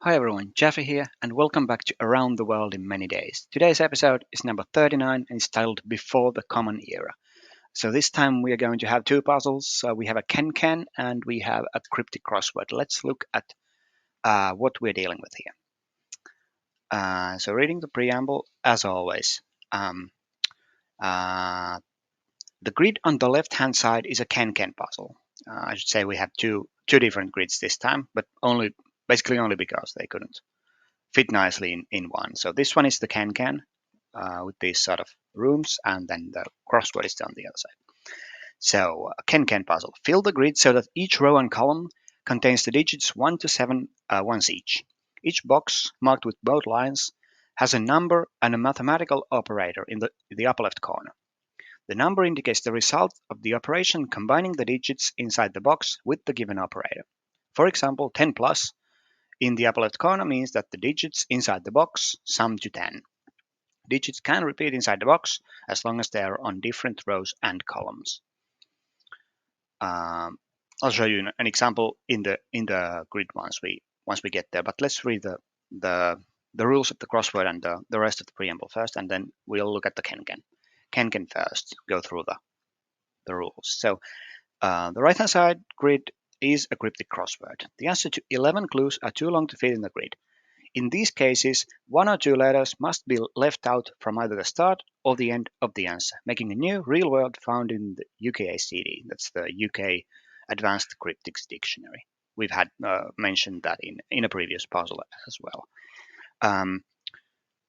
Hi everyone, Jeffrey here, and welcome back to Around the World in Many Days. Today's episode is number 39 and it's titled Before the Common Era. So this time we are going to have two puzzles. We have a KenKen and we have a cryptic crossword. Let's look at what we're dealing with here. So reading the preamble, as always. The grid on the left-hand side is a KenKen puzzle. I should say we have two different grids this time, but basically only because they couldn't fit nicely in one. So this one is the KenKen with these sort of rooms, and then the crossword is on the other side. So a KenKen puzzle. Fill the grid so that each row and column contains the digits 1 to 7 once each. Each box, marked with both lines, has a number and a mathematical operator in the upper left corner. The number indicates the result of the operation combining the digits inside the box with the given operator. For example, 10 plus in the upper left corner means that the digits inside the box sum to 10. Digits can repeat inside the box as long as they are on different rows and columns. I'll show you an example in the grid once we get there. But let's read the rules of the crossword and the rest of the preamble first, and then we'll look at the KenKen. KenKen first. Go through the rules. So the right-hand side grid is a cryptic crossword. The answer to 11 clues are too long to fit in the grid. In these cases, one or two letters must be left out from either the start or the end of the answer, making a new real word found in the UKACD. That's the UK Advanced Cryptics Dictionary. We've had mentioned that in a previous puzzle as well.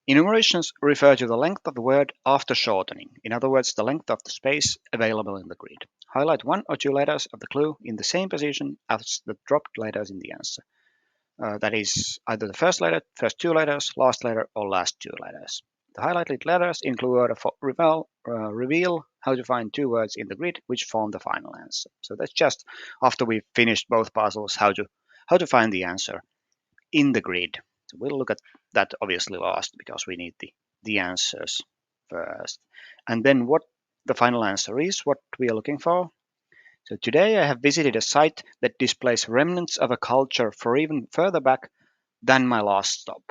Enumerations refer to the length of the word after shortening. In other words, the length of the space available in the grid. Highlight one or two letters of the clue in the same position as the dropped letters in the answer. That is either the first letter, first two letters, last letter, or last two letters. The highlighted letters include reveal how to find two words in the grid which form the final answer. So that's just after we've finished both puzzles, how to find the answer in the grid. So we'll look at that obviously last because we need the answers first. And then what the final answer is, what we are looking for. So today I have visited a site that displays remnants of a culture for even further back than my last stop,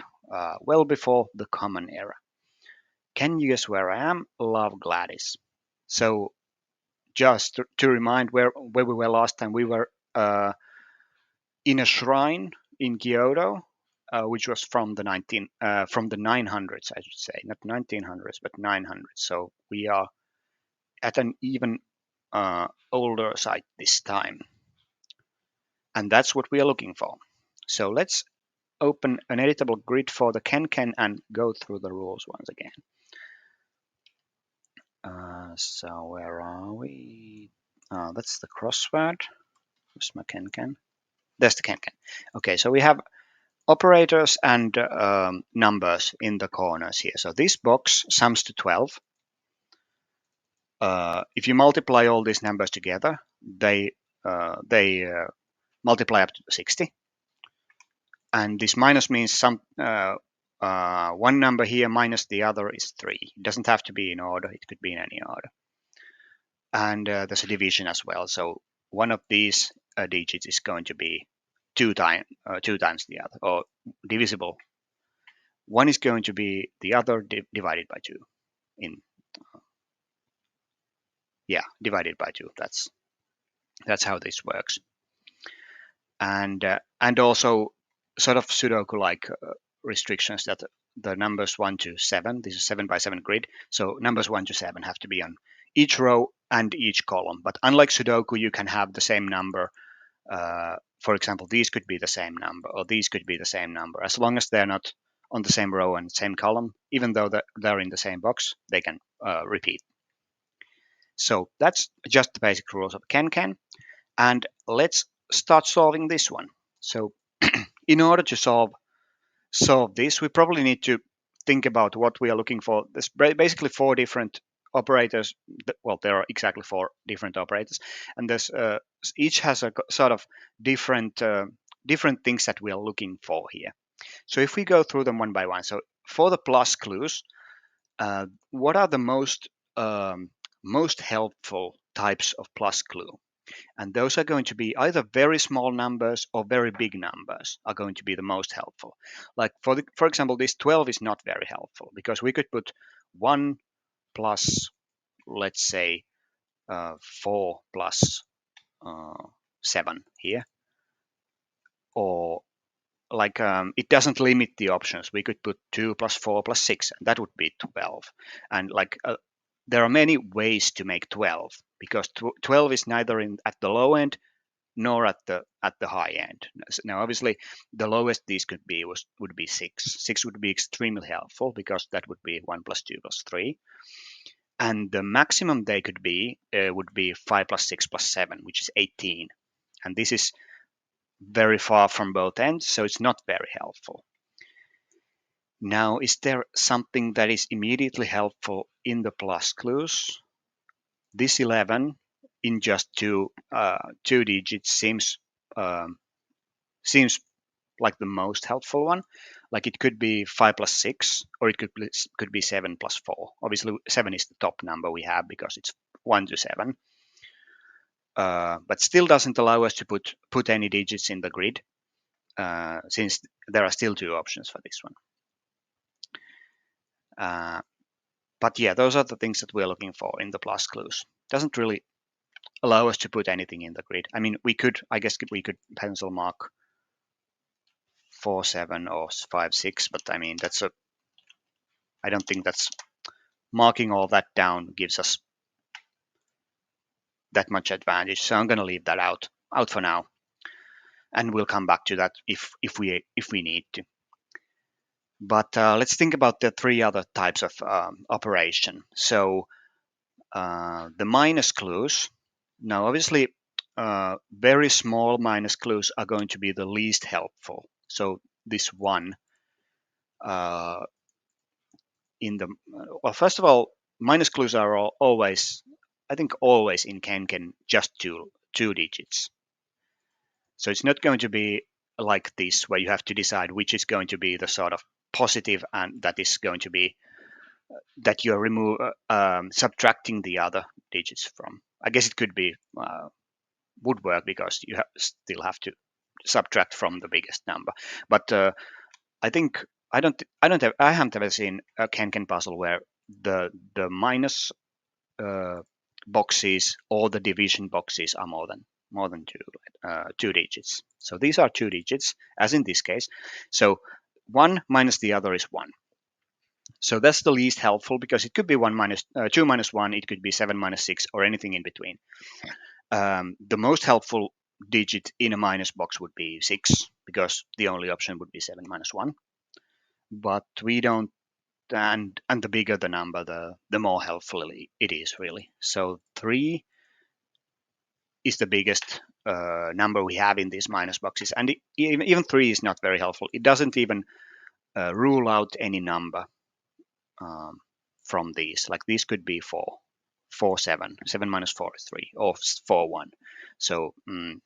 well before the Common Era. Can you guess where I am? Love, Gladys. So just to remind where we were last time, we were in a shrine in Kyoto, which was from the 900s, I should say, not 1900s, but 900s. So we are at an even older site this time, and that's what we are looking for. So let's open an editable grid for the KenKen and go through the rules once again. So where are we? That's the crossword. Where's my KenKen? There's the KenKen. Okay, so we have operators and numbers in the corners here. So this box sums to 12. If you multiply all these numbers together, they multiply up to 60. And this minus means one number here minus the other is 3. It doesn't have to be in order. It could be in any order. And there's a division as well. So one of these digits is going to be two times the other, or divisible. One is going to be the other divided by 2. Divided by 2. That's how this works. And also sort of Sudoku-like restrictions that the numbers 1 to 7, this is 7 by 7 grid, so numbers 1 to 7 have to be on each row and each column. But unlike Sudoku, you can have the same number. For example, these could be the same number, or these could be the same number. As long as they're not on the same row and same column, even though they're in the same box, they can repeat. So that's just the basic rules of KenKen. And let's start solving this one. So in order to solve this, we probably need to think about what we are looking for. There's basically 4 different operators. Well, there are exactly 4 different operators, and there's each has a sort of different things that we are looking for here. So if we go through them one by one, so for the plus clues, what are the most helpful types of plus clue? And those are going to be either very small numbers or very big numbers are going to be the most helpful. Like for example, this 12 is not very helpful because we could put 1 plus, let's say, 4 plus 7 here, or like it doesn't limit the options. We could put 2 plus 4 plus 6, and that would be 12. And like there are many ways to make 12 because 12 is neither at the low end nor at the high end. Now, obviously, the lowest these could be would be 6. 6 would be extremely helpful because that would be 1 plus 2 plus 3. And the maximum they could be would be 5 plus 6 plus 7, which is 18. And this is very far from both ends, so it's not very helpful. Now, is there something that is immediately helpful in the plus clues? This 11 in just two digits seems like the most helpful one. Like it could be 5 plus 6, or it could be 7 plus 4. Obviously, 7 is the top number we have because it's 1 to 7. But still doesn't allow us to put any digits in the grid, since there are still two options for this one. But yeah, those are the things that we're looking for in the plus clues. Doesn't really allow us to put anything in the grid. I mean, I guess we could pencil mark 4, 7 or 5, 6, but I mean, I don't think that's marking all that down gives us that much advantage. So I'm going to leave that out for now, and we'll come back to that if we need to. But let's think about the three other types of operation. So the minus clues. Now, obviously, very small minus clues are going to be the least helpful. So this one in the well, first of all, minus clues are always, I think, always in KenKen just two digits. So it's not going to be like this where you have to decide which is going to be the sort of positive and that is going to be that you're subtracting the other digits from. I guess it could be would work because you still have to subtract from the biggest number. But I think I haven't ever seen a KenKen puzzle where the minus boxes or the division boxes are more than two digits. So these are two digits, as in this case. So one minus the other is one. So that's the least helpful because it could be 2 minus 1, it could be 7 minus 6, or anything in between. The most helpful digit in a minus box would be 6 because the only option would be 7 minus 1. But we don't, and the bigger the number, the more helpful it is, really. So 3 is the biggest number we have in these minus boxes, and even 3 is not very helpful. It doesn't even rule out any number from these. Like these could be 4, 4, 7. 7 minus 4 is 3, or 4, 1. So it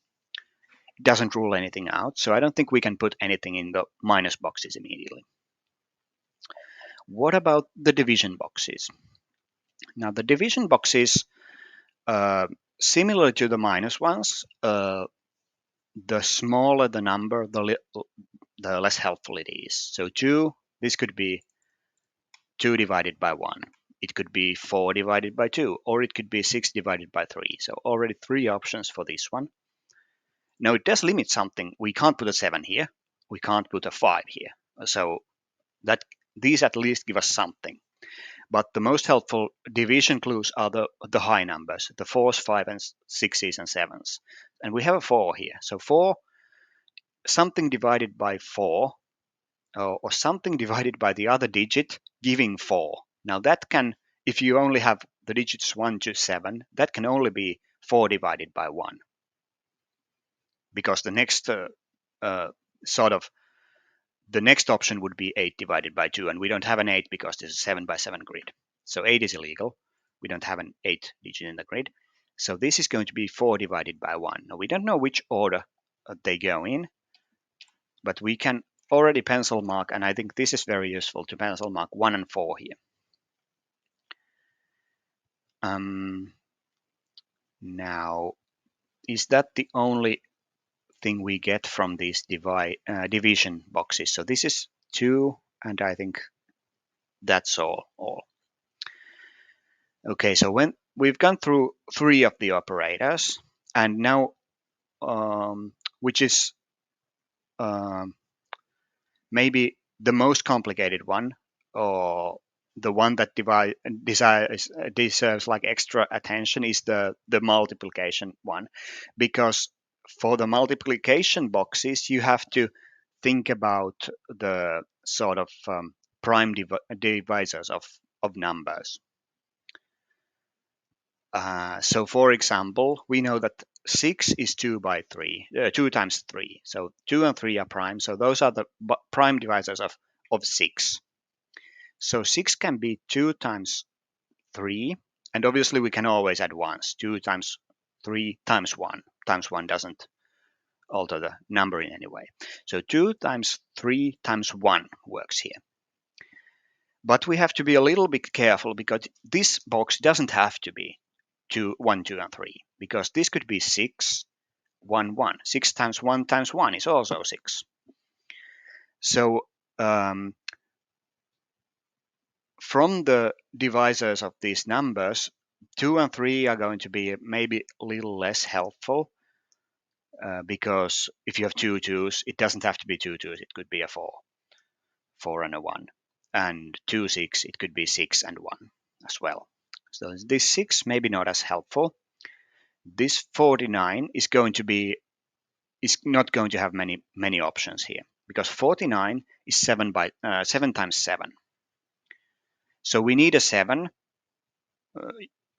doesn't rule anything out. So I don't think we can put anything in the minus boxes immediately. What about the division boxes? Now the division boxes, similar to the minus ones, the smaller the number, the less helpful it is. So 2, this could be 2 divided by 1. It could be 4 divided by 2, or it could be 6 divided by 3. So already 3 options for this one. Now it does limit something. We can't put a 7 here. We can't put a 5 here. So that these at least give us something. But the most helpful division clues are the high numbers, the 4s, 5s, and 6s, and 7s. And we have a 4 here. So 4, something divided by 4, or something divided by the other digit, giving 4. Now that can, if you only have the digits 1 to 7, that can only be 4 divided by 1. Because the next the next option would be 8 divided by 2, and we don't have an 8 because this is a 7 by 7 grid. So 8 is illegal. We don't have an 8 digit in the grid. So this is going to be 4 divided by 1. Now we don't know which order they go in, but we can already pencil mark, and I think this is very useful to pencil mark 1 and 4 here. Now, is that the only thing we get from these division boxes? So this is 2, and I think that's all. Okay, so when we've gone through 3 of the operators, and now which is um, maybe the most complicated one, or the one that deserves like extra attention, is the multiplication one, because for the multiplication boxes you have to think about the sort of prime divisors of numbers. So for example, we know that 6 is 2 by 3, 2 times 3. So 2 and 3 are prime. So those are the prime divisors of 6. So 6 can be 2 times 3. And obviously we can always add ones. 2 times 3 times 1. Times 1 doesn't alter the number in any way. So 2 times 3 times 1 works here. But we have to be a little bit careful, because this box doesn't have to be 2, 1, 2, and 3, because this could be 6, 1, 1. 6 times 1 times 1 is also 6. So from the divisors of these numbers, 2 and 3 are going to be maybe a little less helpful, because if you have 2 2s, it doesn't have to be 2 2s. It could be a 4 and a 1. And 2 6, it could be 6 and 1 as well. So this 6 maybe not as helpful. This 49 is not going to have many options here, because 49 is 7 times 7. So we need a 7.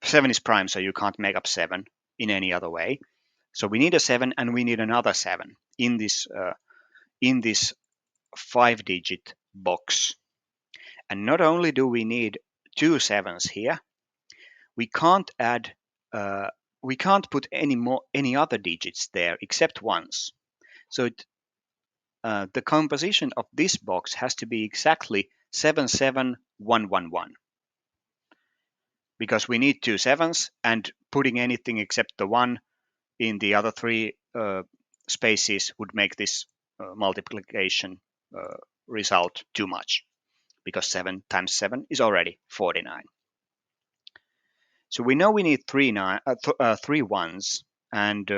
7 is prime, so you can't make up 7 in any other way. So we need a 7, and we need another 7 in this 5-digit box. And not only do we need 2 7s here, we can't put any other digits there except ones. So the composition of this box has to be exactly 77111, because we need 2 7s, and putting anything except the 1 in the other 3 spaces would make this multiplication result too much, because 7 times 7 is already 49. So we know we need 3 ones, and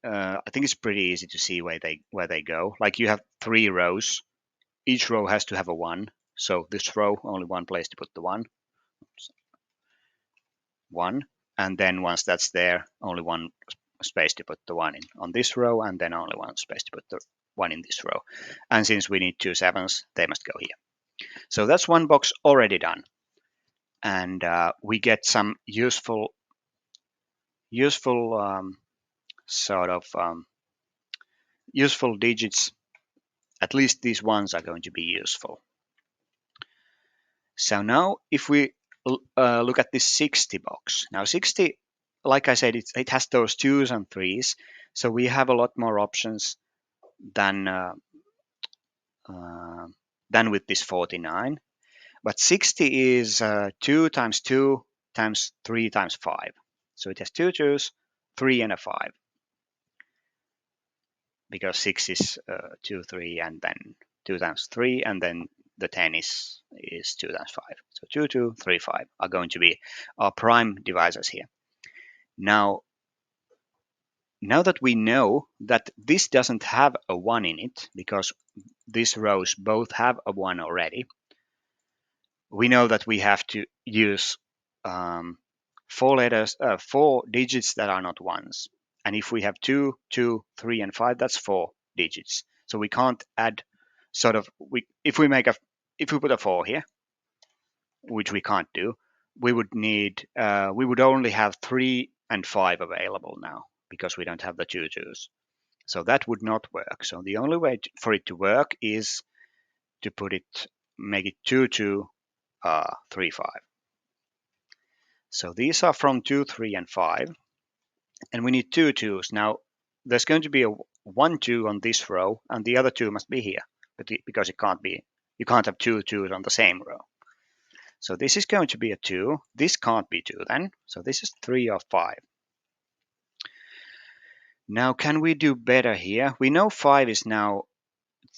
I think it's pretty easy to see where they go. Like, you have 3 rows. Each row has to have a 1. So this row, only one place to put the 1. 1. And then once that's there, only one space to put the 1 in on this row, and then only one space to put the 1 in this row. And since we need 2 7s, they must go here. So that's one box already done. And we get some useful useful digits. At least these ones are going to be useful. So now if we look at this 60 box. Now 60, like I said, it has those 2s and 3s. So we have a lot more options than with this 49. But 60 is 2 times 2 times 3 times 5. So it has 2 2s, 3, and a 5. Because 6 is 2, 3, and then 2 times 3, and then the 10 is 2 times 5. So 2, 2, 3, 5 are going to be our prime divisors here. Now that we know that this doesn't have a 1 in it, because these rows both have a 1 already, we know that we have to use 4 digits that are not ones. And if we have 2, 2, 3, and 5, that's 4 digits. So we can't add if we put a 4 here, which we can't do, we would only have 3 and 5 available now, because we don't have the 2 2s. So that would not work. So the only way for it to work is to make it 2, 2, 3, 5. So these are from 2, 3, and 5. And we need 2 2s. Now there's going to be a 1 2 on this row, and the other 2 must be here, because you can't have 2 2s on the same row. So this is going to be a 2. This can't be 2 then. So this is 3 or 5. Now, can we do better here? We know 5 is now,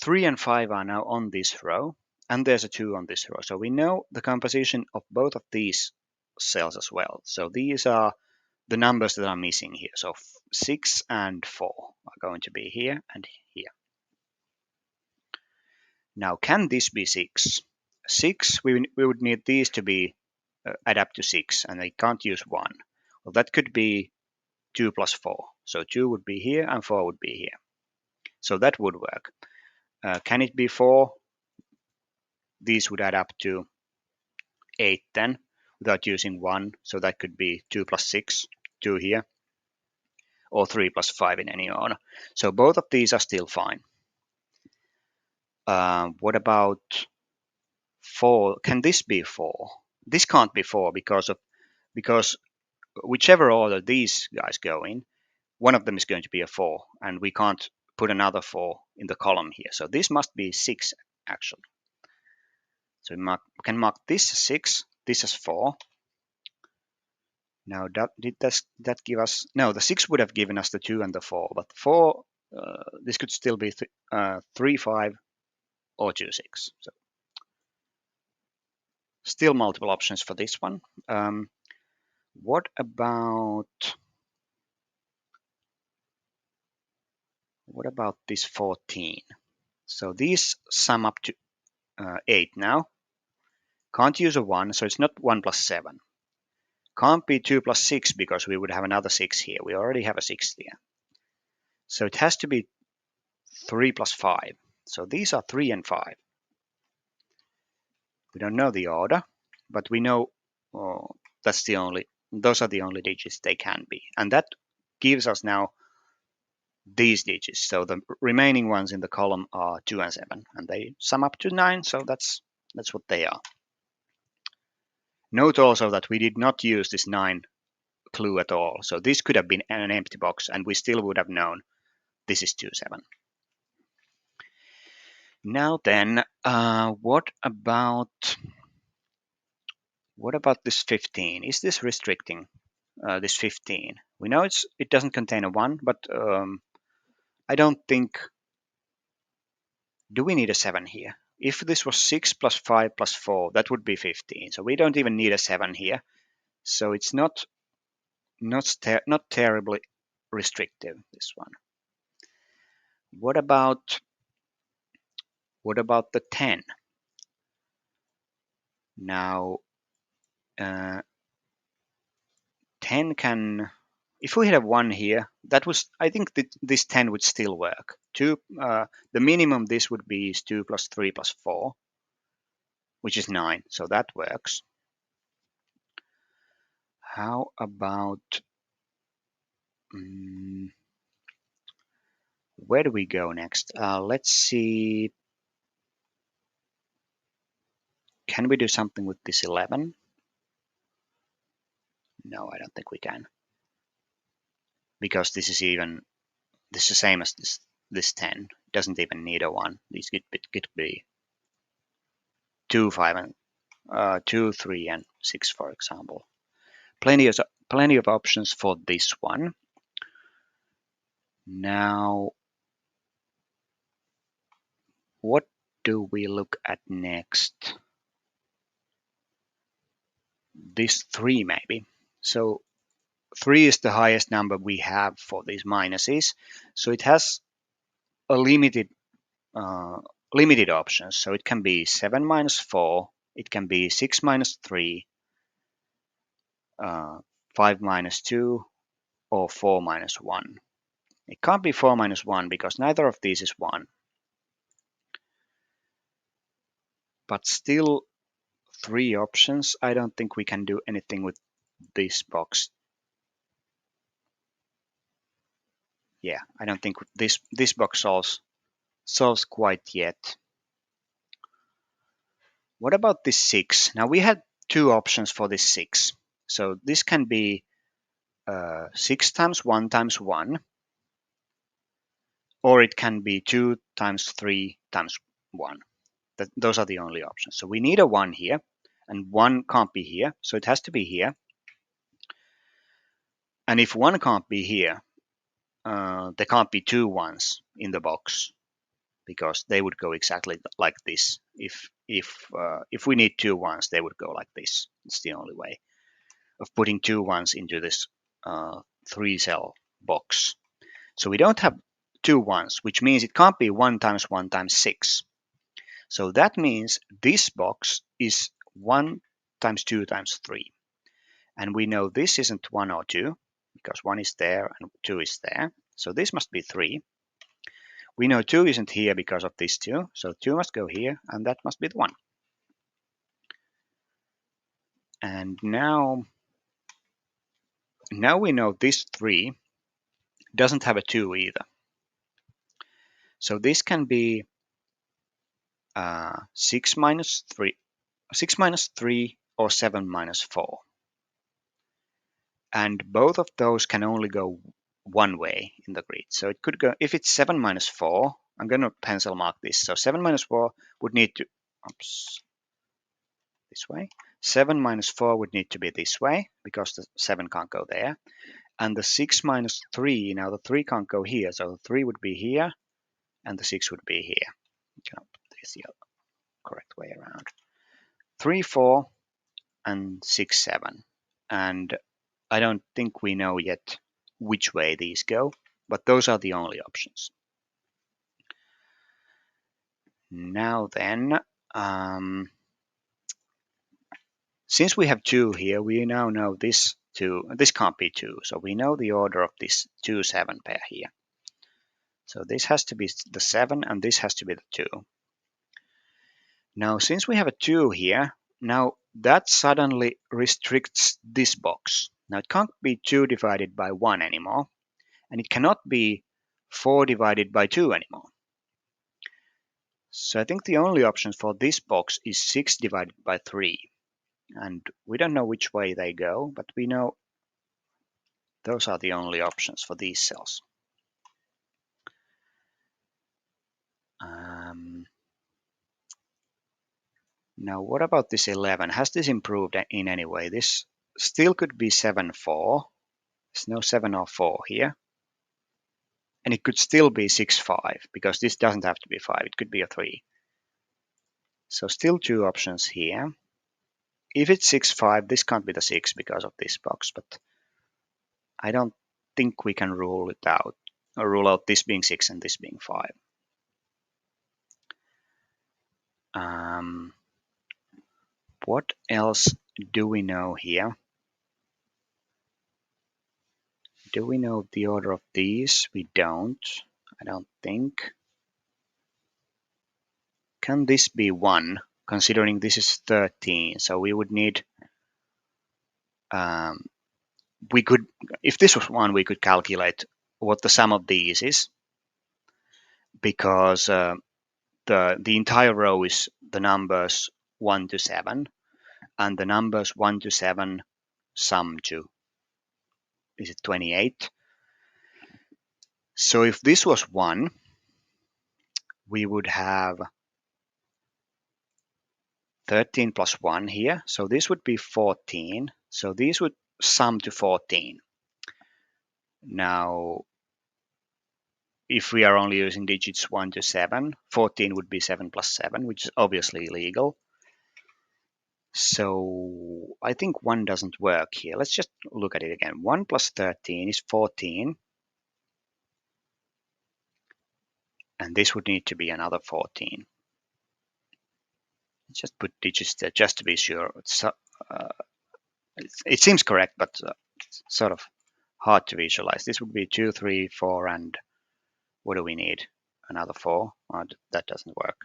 3 and 5 are now on this row, and there's a 2 on this row. So we know the composition of both of these cells as well. So these are the numbers that are missing here. So 6 and 4 are going to be here and here. Now, can this be 6? 6, we would need these to be add up to 6, and they can't use 1. Well, that could be 2 plus 4. So 2 would be here and 4 would be here. So that would work. Can it be 4? These would add up to 8 then, without using 1. So that could be 2 plus 6, 2 here, or 3 plus 5 in any order. So both of these are still fine. What about 4? Can this be 4? This can't be 4 because whichever order these guys go in, one of them is going to be a 4, and we can't put another 4 in the column here. So this must be 6 actually. So we can mark this as 6, this as 4. Now did that give us? No, the 6 would have given us the 2 and the 4, but 4, this could still be 3, 5, or 2, 6. So still multiple options for this one. What about this 14? So these sum up to 8 now. Can't use a 1, so it's not 1 plus 7. Can't be 2 plus 6 because we would have another 6 here. We already have a 6 here. So it has to be 3 plus 5. So these are 3 and 5. We don't know the order, but we know those are the only digits they can be. And that gives us now these digits. So the remaining ones in the column are 2 and 7, and they sum up to 9. So that's what they are. Note also that we did not use this 9 clue at all. So this could have been an empty box, and we still would have known this is 2, 7. Now then, what about this 15? Is this restricting this 15? We know it doesn't contain a 1, but I don't think. Do we need a 7 here? If this was 6 plus 5 plus 4, that would be 15. So we don't even need a 7 here. So it's not terribly restrictive, this one. What about the 10? Now, 10 can, if we had a 1 here, I think that this 10 would still work. The minimum this would be is 2 plus 3 plus 4, which is 9, so that works. How about, where do we go next? Let's see. Can we do something with this 11? No, I don't think we can. Because this is the same as this 10. It doesn't even need a 1. These could be 2, 5, and 2, 3, and 6, for example. Plenty of options for this one. Now, what do we look at next? This 3 maybe. So 3 is the highest number we have for these minuses. So it has a limited options. So it can be 7 minus 4. It can be 6 minus 3. 5 minus 2, or 4 minus 1. It can't be 4 minus 1 because neither of these is 1. But still 3 options. I don't think we can do anything with this box. Yeah, I don't think this box solves quite yet. What about this 6? Now we had 2 options for this 6. So this can be 6 times 1 times 1, or it can be 2 times 3 times 1. Those are the only options. So we need a 1 here, and 1 can't be here, so it has to be here. And if 1 can't be here, there can't be 2 ones in the box, because they would go exactly like this. If we need 2 ones, they would go like this. It's the only way of putting 2 ones into this 3-cell box. So we don't have 2 ones, which means it can't be 1 times 1 times 6. So that means this box is 1 times 2 times 3. And we know this isn't 1 or 2, because 1 is there and 2 is there. So this must be 3. We know 2 isn't here because of this 2, so 2 must go here, and that must be the 1. And now we know this 3 doesn't have a 2 either. So this can be 6 minus 3 or 7 minus 4. And both of those can only go one way in the grid. So it could go, if it's 7 minus 4, I'm going to pencil mark this. So 7 minus 4 would need to, this way. 7 minus 4 would need to be this way, because the 7 can't go there. And the 6 minus 3, now the 3 can't go here, so the 3 would be here, and the 6 would be here. This is the correct way around. 3, 4, and 6, 7. And I don't think we know yet which way these go, but those are the only options. Now then, since we have 2 here, we now know this 2, this can't be 2, so we know the order of this 2, 7 pair here. So this has to be the 7, and this has to be the 2. Now, since we have a 2 here, now that suddenly restricts this box. Now it can't be 2 divided by 1 anymore, and it cannot be 4 divided by 2 anymore. So I think the only option for this box is 6 divided by 3. And we don't know which way they go, but we know those are the only options for these cells. Now, what about this 11? Has this improved in any way? This still could be 7, 4. There's no 7 or 4 here. And it could still be 6, 5, because this doesn't have to be 5. It could be a 3. So still 2 options here. If it's 6, 5, this can't be the 6 because of this box, but I don't think we can rule it out, or rule out this being 6 and this being 5. What else do we know here? Do we know the order of these? We don't. I don't think. Can this be 1, considering this is 13? So we would need, we could, if this was 1, we could calculate what the sum of these is, because the entire row is the numbers 1 to 7, and the numbers 1 to 7 sum to, is it 28? So if this was 1, we would have 13 plus 1 here. So this would be 14. So these would sum to 14. Now, if we are only using digits 1 to 7, 14 would be 7 plus 7, which is obviously illegal. So I think 1 doesn't work here. Let's just look at it again. 1 plus 13 is 14. And this would need to be another 14. Let's just put digits there just to be sure. It seems correct, but it's sort of hard to visualize. This would be 2, 3, 4, and what do we need? Another 4? That doesn't work.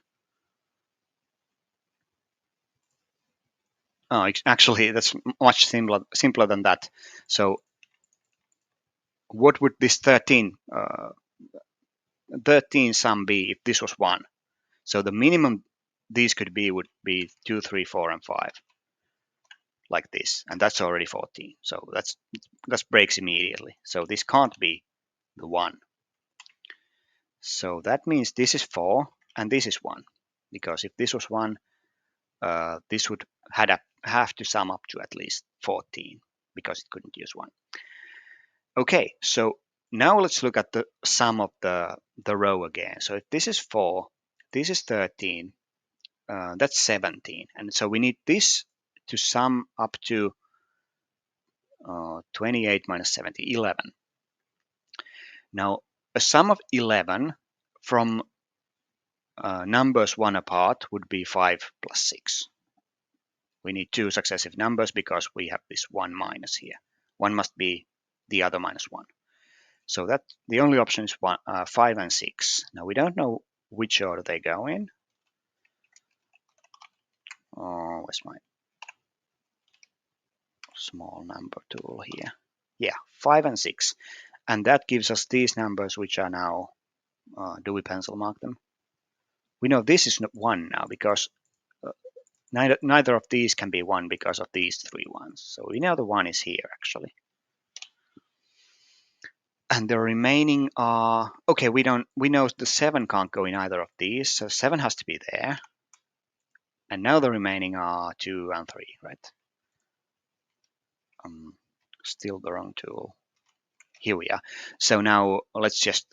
Oh, actually, that's much simpler than that. So what would this 13 sum be if this was 1? So the minimum these could be would be 2, 3, 4, and 5. Like this, and that's already 14. So that breaks immediately. So this can't be the 1. So that means this is 4 and this is 1, because if this was 1, this would have to sum up to at least 14, because it couldn't use 1. Okay, so now let's look at the sum of the row again. So if this is 4, this is 13, that's 17. And so we need this to sum up to 28 minus 70, 11. Now, a sum of 11 from numbers 1 apart would be 5 plus 6. We need two successive numbers because we have this 1 minus here. One must be the other minus 1. So that the only option is 5 and 6. Now we don't know which order they go in. Oh, where's my small number tool here? Yeah, 5 and 6. And that gives us these numbers, which are now, do we pencil mark them? We know this is not 1 now because neither of these can be 1 because of these 3 ones. So we know the 1 is here actually. And the remaining are, okay, we know the 7 can't go in either of these, so 7 has to be there. And now the remaining are 2 and 3, right? Still the wrong tool. Here we are. So now let's just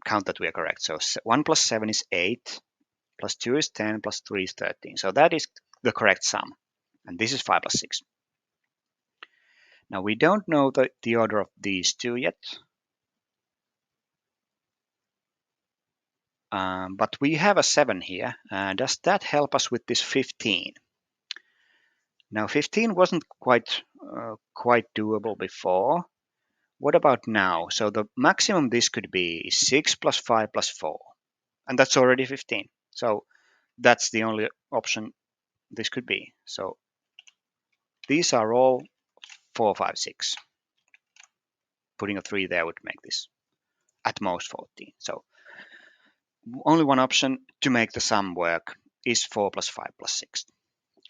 count that we are correct. So 1 plus 7 is 8, plus 2 is 10, plus 3 is 13. So that is the correct sum. And this is 5 plus 6. Now we don't know the order of these two yet. But we have a 7 here. Does that help us with this 15? Now 15 wasn't quite doable before. What about now? So the maximum this could be is 6 plus 5 plus 4. And that's already 15. So that's the only option this could be. So these are all 4, 5, 6. Putting a 3 there would make this at most 14. So only one option to make the sum work is 4 plus 5 plus 6.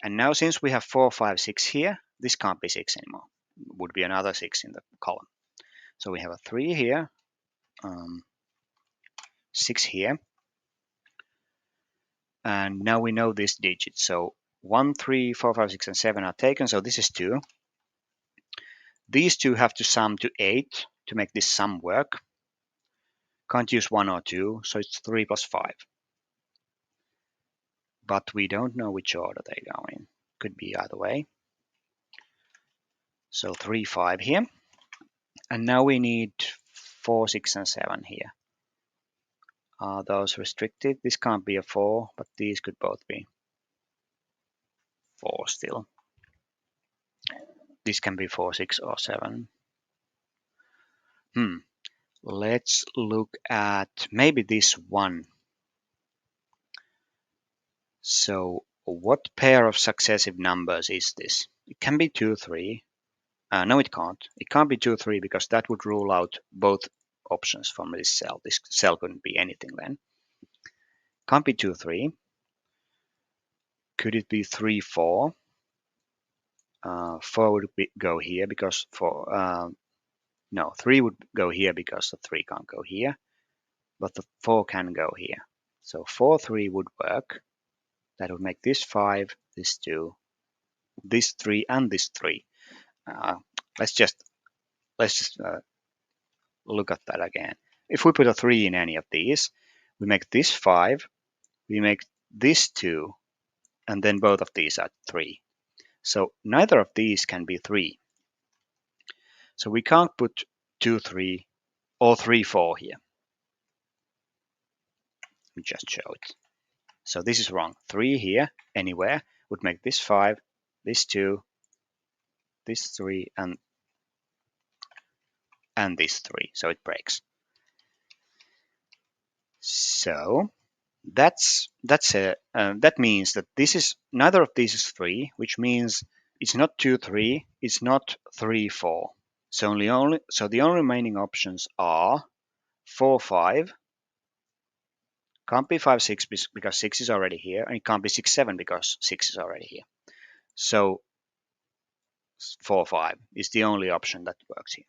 And now since we have 4, 5, 6 here, this can't be 6 anymore. It would be another 6 in the column. So we have a 3 here, 6 here. And now we know this digit. So 1, 3, 4, 5, 6, and 7 are taken. So this is 2. These two have to sum to 8 to make this sum work. Can't use 1 or 2, so it's 3 plus 5. But we don't know which order they go in. Could be either way. So 3, 5 here. And now we need 4, 6, and 7 here. Are those restricted? This can't be a 4, but these could both be 4 still. This can be 4, 6, or 7. Let's look at maybe this one. So what pair of successive numbers is this? It can be 2, 3. No, it can't. It can't be 2, 3 because that would rule out both options from this cell. This cell couldn't be anything then. Can't be 2, 3. Could it be 3, 4? 4 would go here because no, 3 would go here because the 3 can't go here, but the 4 can go here. So 4, 3 would work. That would make this 5, this 2, this 3, and this 3. Let's just look at that again. If we put a 3 in any of these, we make this 5, we make this 2, and then both of these are 3. So neither of these can be 3. So we can't put 2, 3 or 3, 4 here. Let me just show it. So this is wrong. 3 here, anywhere, would make this 5, this 2, this 3, and this 3. So it breaks. So that means that this is neither of these is 3, which means it's not 2, 3, it's not 3, 4. So the only remaining options are 4, 5. Can't be 5, 6 because 6 is already here, and it can't be 6, 7 because 6 is already here. So 4, 5 is the only option that works here.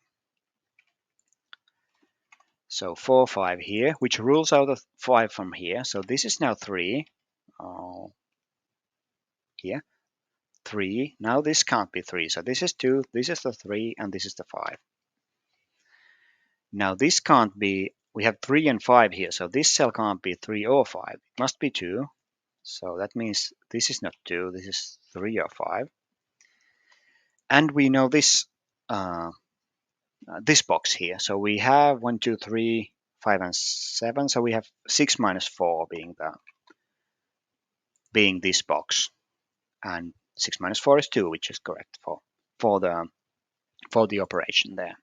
So 4, 5 here, which rules out the 5 from here. So this is now 3. Here. 3. Now this can't be 3. So this is 2, this is the 3, and this is the 5. Now this can't be, we have 3 and 5 here, so this cell can't be 3 or 5. It must be 2. So that means this is not 2, this is 3 or 5. And we know this box here. So we have 1, 2, 3, 5, and 7. So we have 6 minus 4 being this box, and 6 minus 4 is 2, which is correct for the for the operation there.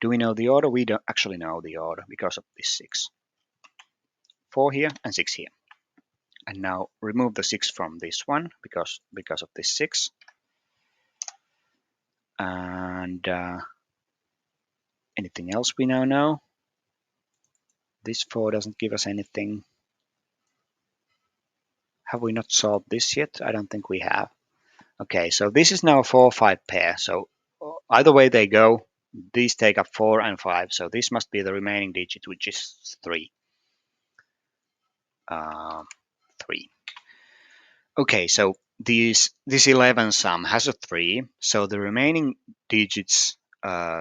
Do we know the order? We don't actually know the order because of this 6. 4 here and 6 here. And now remove the 6 from this one because of this 6. And anything else we now know? This 4 doesn't give us anything. Have we not solved this yet? I don't think we have. Okay, so this is now a 4-5 pair. So either way they go, these take up 4 and 5. So this must be the remaining digit, which is 3. 3. Okay, so this 11 sum has a 3. So the remaining digits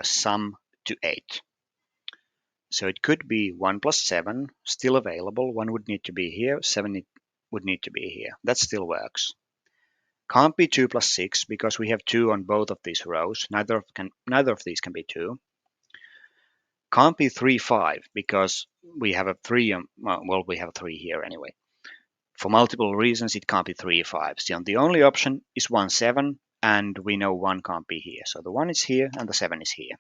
sum to 8. So it could be 1 plus 7, still available. 1 would need to be here, 7 would need to be here. That still works. Can't be 2 plus 6 because we have 2 on both of these rows. Neither of these can be 2. Can't be 3, 5 because we have a 3. Well, we have a 3 here anyway. For multiple reasons, it can't be 3, 5. So the only option is 1, 7, and we know 1 can't be here. So the 1 is here and the 7 is here.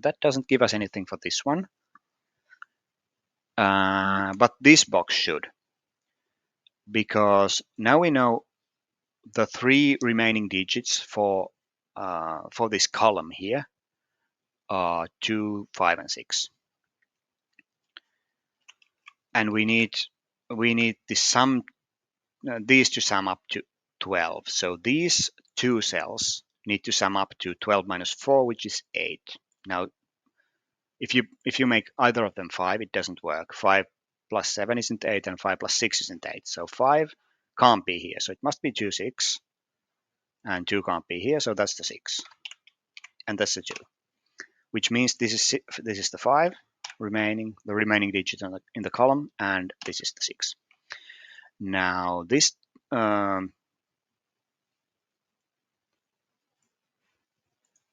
That doesn't give us anything for this one. But this box should, because now we know the 3 remaining digits for this column here are 2, 5, and 6, and we need the sum these to sum up to 12. So these two cells need to sum up to 12 minus 4, which is 8. Now, if you make either of them 5, it doesn't work. 5 plus 7 isn't 8, and 5 plus 6 isn't 8. So 5 can't be here. So it must be 2, 6, and 2 can't be here. So that's the 6, and that's the 2, which means this is the 5 remaining, the remaining digit in the column, and this is the 6. Now this I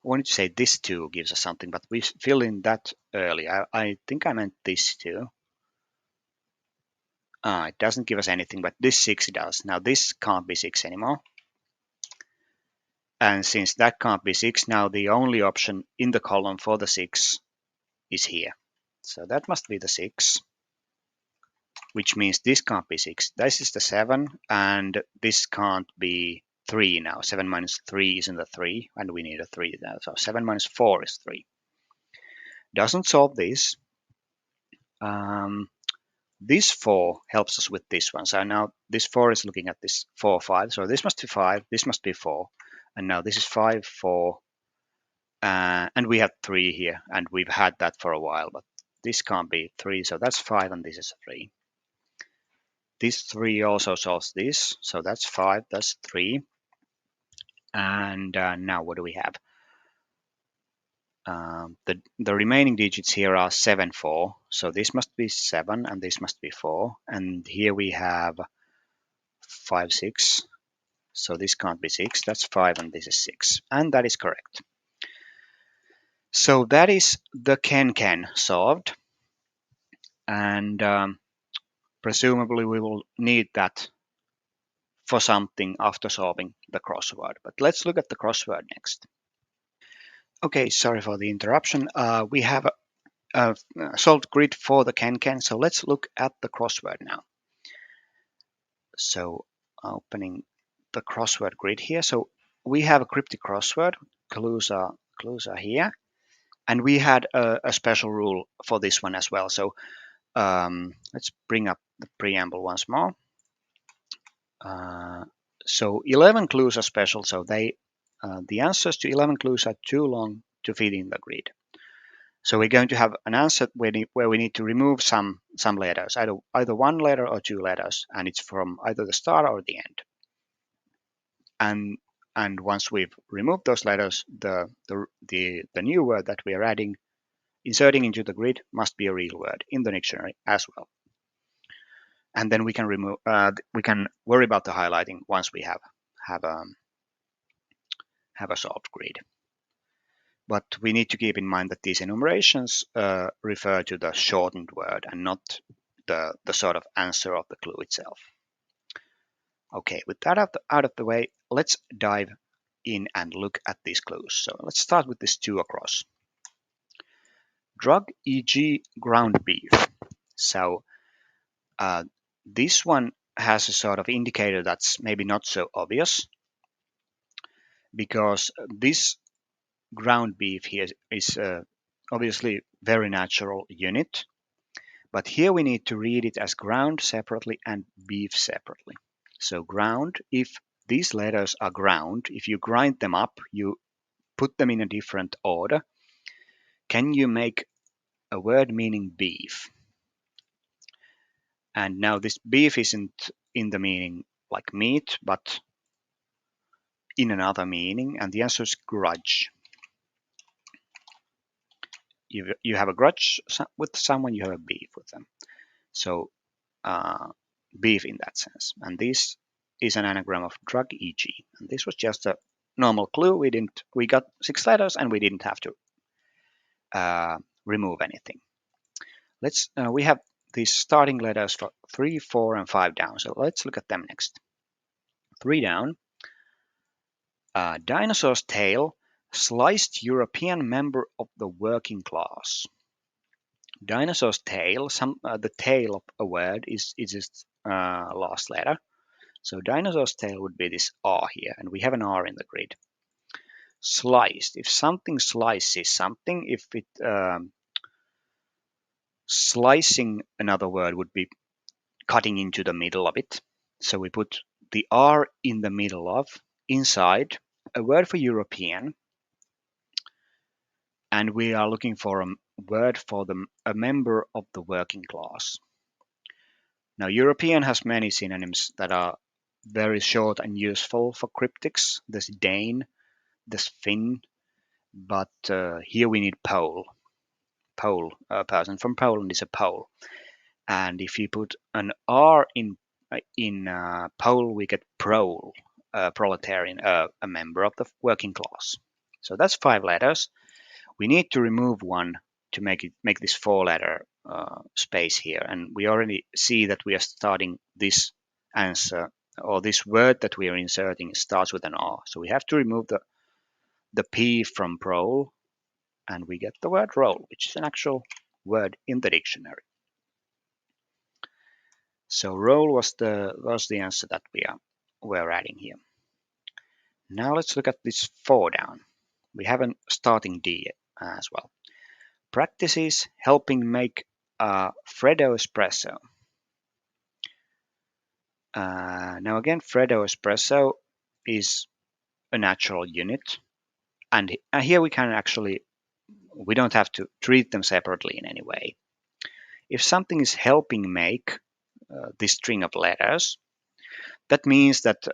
wanted to say this 2 gives us something, but we filled in that early. I think I meant this 2. It doesn't give us anything, but this 6 does. Now this can't be 6 anymore. And since that can't be 6, now the only option in the column for the 6 is here. So that must be the 6, which means this can't be 6. This is the 7, and this can't be 3 now. 7 minus 3 isn't a 3, and we need a 3 now. So 7 minus 4 is 3. Doesn't solve this. This 4 helps us with this one. So now this 4 is looking at this 4, 5. So this must be 5, this must be 4. And now this is 5, 4. And we have 3 here, and we've had that for a while, but this can't be 3. So that's 5, and this is 3. This 3 also solves this. So that's 5, that's 3. And now what do we have? The remaining digits here are 7, 4. So this must be 7, and this must be 4. And here we have 5, 6. So this can't be 6. That's 5, and this is 6. And that is correct. So that is the KenKen solved. And presumably we will need that for something after solving the crossword. But let's look at the crossword next. Okay, sorry for the interruption. We have a solved grid for the KenKen. So let's look at the crossword now. So opening the crossword grid here. So we have a cryptic crossword. Clues are here. And we had a special rule for this one as well. So let's bring up the preamble once more. So 11 clues are special. So the answers to 11 clues are too long to fit in the grid. So we're going to have an answer where we need to remove some letters, either one letter or 2 letters, and it's from either the start or the end. And once we've removed those letters, the new word that we are adding inserting into the grid must be a real word in the dictionary as well. And then we can remove. We can worry about the highlighting once we have a solved grid. But we need to keep in mind that these enumerations refer to the shortened word and not the sort of answer of the clue itself. Okay, with that out of the way, let's dive in and look at these clues. So let's start with this 2 across. Drug, e.g. ground beef. So this one has a sort of indicator that's maybe not so obvious, because this ground beef here is obviously very natural unit, but here we need to read it as ground separately and beef separately. So ground, if these letters are ground, if you grind them up, you put them in a different order, can you make a word meaning beef? And now this beef isn't in the meaning like meat, but in another meaning, and the answer is grudge. You have a grudge with someone, you have a beef with them. So beef in that sense. And this is an anagram of drug, e.g. And this was just a normal clue. We got 6 letters and we didn't have to remove anything. We have these starting letters for 3, 4, and 5 down. So let's look at them next. 3 down. Dinosaur's tail, sliced European member of the working class. Dinosaur's tail, the tail of a word is its last letter. So dinosaur's tail would be this R here, and we have an R in the grid. Sliced, if something slices something, if it slicing another word would be cutting into the middle of it. So we put the R in the middle of, inside, a word for European, and we are looking for a word for a member of the working class. Now, European has many synonyms that are very short and useful for cryptics. There's Dane, there's Finn, but here we need Pole. Pole, a person from Poland is a Pole. And if you put an R in Pole, we get prole, proletarian, a member of the working class. So that's 5 letters. We need to remove one to make this 4-letter space here, and we already see that we are starting this answer, or this word that we are inserting starts with an R. So we have to remove the P from prole, and we get the word roll, which is an actual word in the dictionary. So roll was the answer that we're adding here. Now let's look at this 4 down. We have a starting D as well. Practices helping make Freddo espresso. Now again, Freddo espresso is a natural unit, and here we don't have to treat them separately in any way. If something is helping make this string of letters, that means that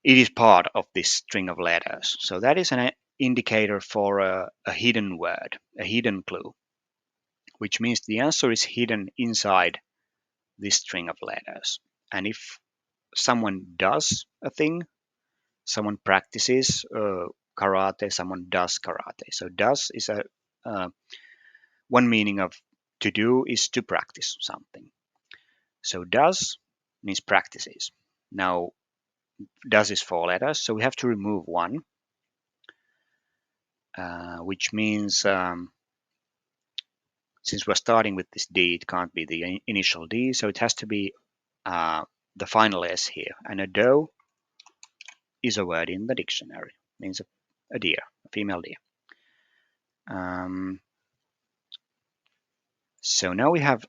it is part of this string of letters. So that is an indicator for a hidden word, a hidden clue, which means the answer is hidden inside this string of letters. And if someone does a thing, someone practices karate, someone does karate. So does is one meaning of to do is to practice something. So does means practices. Now does is 4 letters, so we have to remove one, which means since we're starting with this D, it can't be the initial D, so it has to be the final S here. And a doe is a word in the dictionary, it means a deer, a female deer. So now we have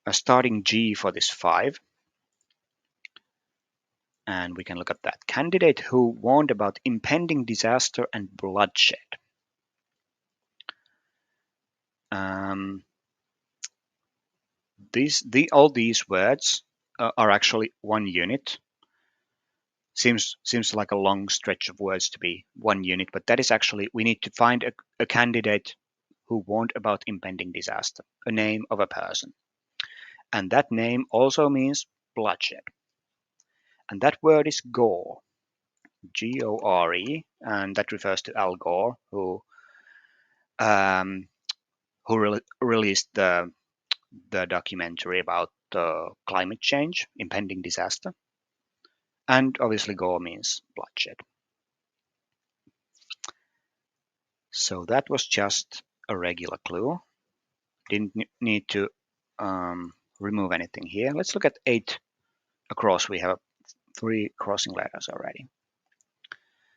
a starting G for this 5. And we can look at that. Candidate who warned about impending disaster and bloodshed. All these words are actually one unit. Seems like a long stretch of words to be one unit, but that is actually, we need to find a candidate who warned about impending disaster, a name of a person. And that name also means bloodshed. And that word is Gore, Gore, and that refers to Al Gore, um, who released the documentary about climate change, impending disaster. And obviously, Gore means bloodshed. So that was just a regular clue. Didn't need to remove anything here. Let's look at 8 across. We have 3 crossing letters already.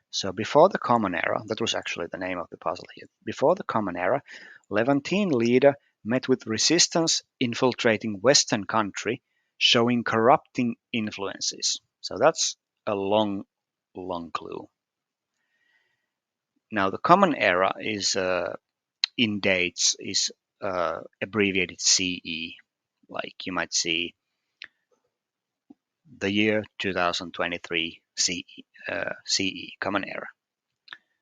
So before the Common Era, that was actually the name of the puzzle here. Before the Common Era, Levantine leader met with resistance infiltrating Western country, showing corrupting influences. So that's a long clue. Now the Common Era is in dates is abbreviated CE. Like you might see the year 2023 CE, Common Era.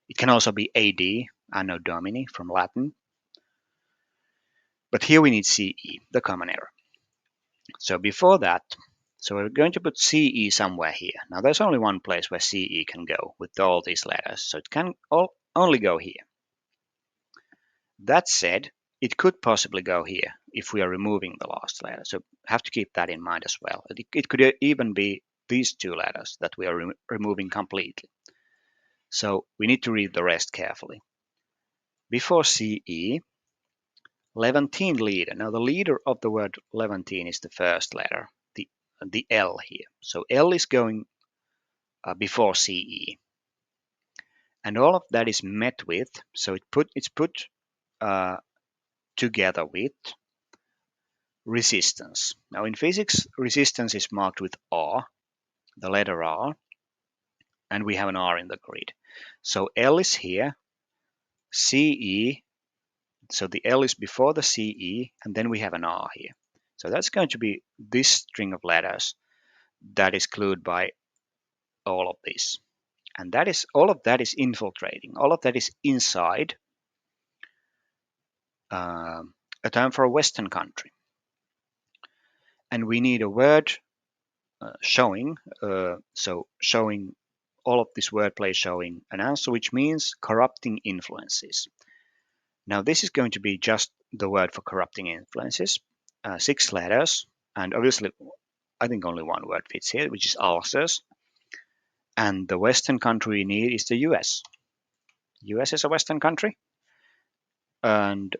It can also be AD, Anno Domini, from Latin. But here we need CE, the Common Era. So before that, so we're going to put CE somewhere here. Now there's only one place where CE can go with all these letters, so it can only go here. That said, it could possibly go here if we are removing the last letter, so have to keep that in mind as well. It could even be these 2 letters that we are removing completely. So we need to read the rest carefully. Before CE, Levantine leader. Now the leader of the word Levantine is the first letter, the L here. So L is going before CE. And all of that is met with, so it's put together with resistance. Now in physics, resistance is marked with R, the letter R, and we have an R in the grid. So L is here, CE, so the L is before the CE, and then we have an R here. So that's going to be this string of letters that is clued by all of this. And that is all of that is infiltrating. All of that is inside a term for a Western country. And we need a word showing, so showing all of this wordplay showing an answer, which means corrupting influences. Now this is going to be just the word for corrupting influences, 6 letters, and obviously I think only one word fits here, which is ulcers. And the Western country we need is the US. US is a Western country, and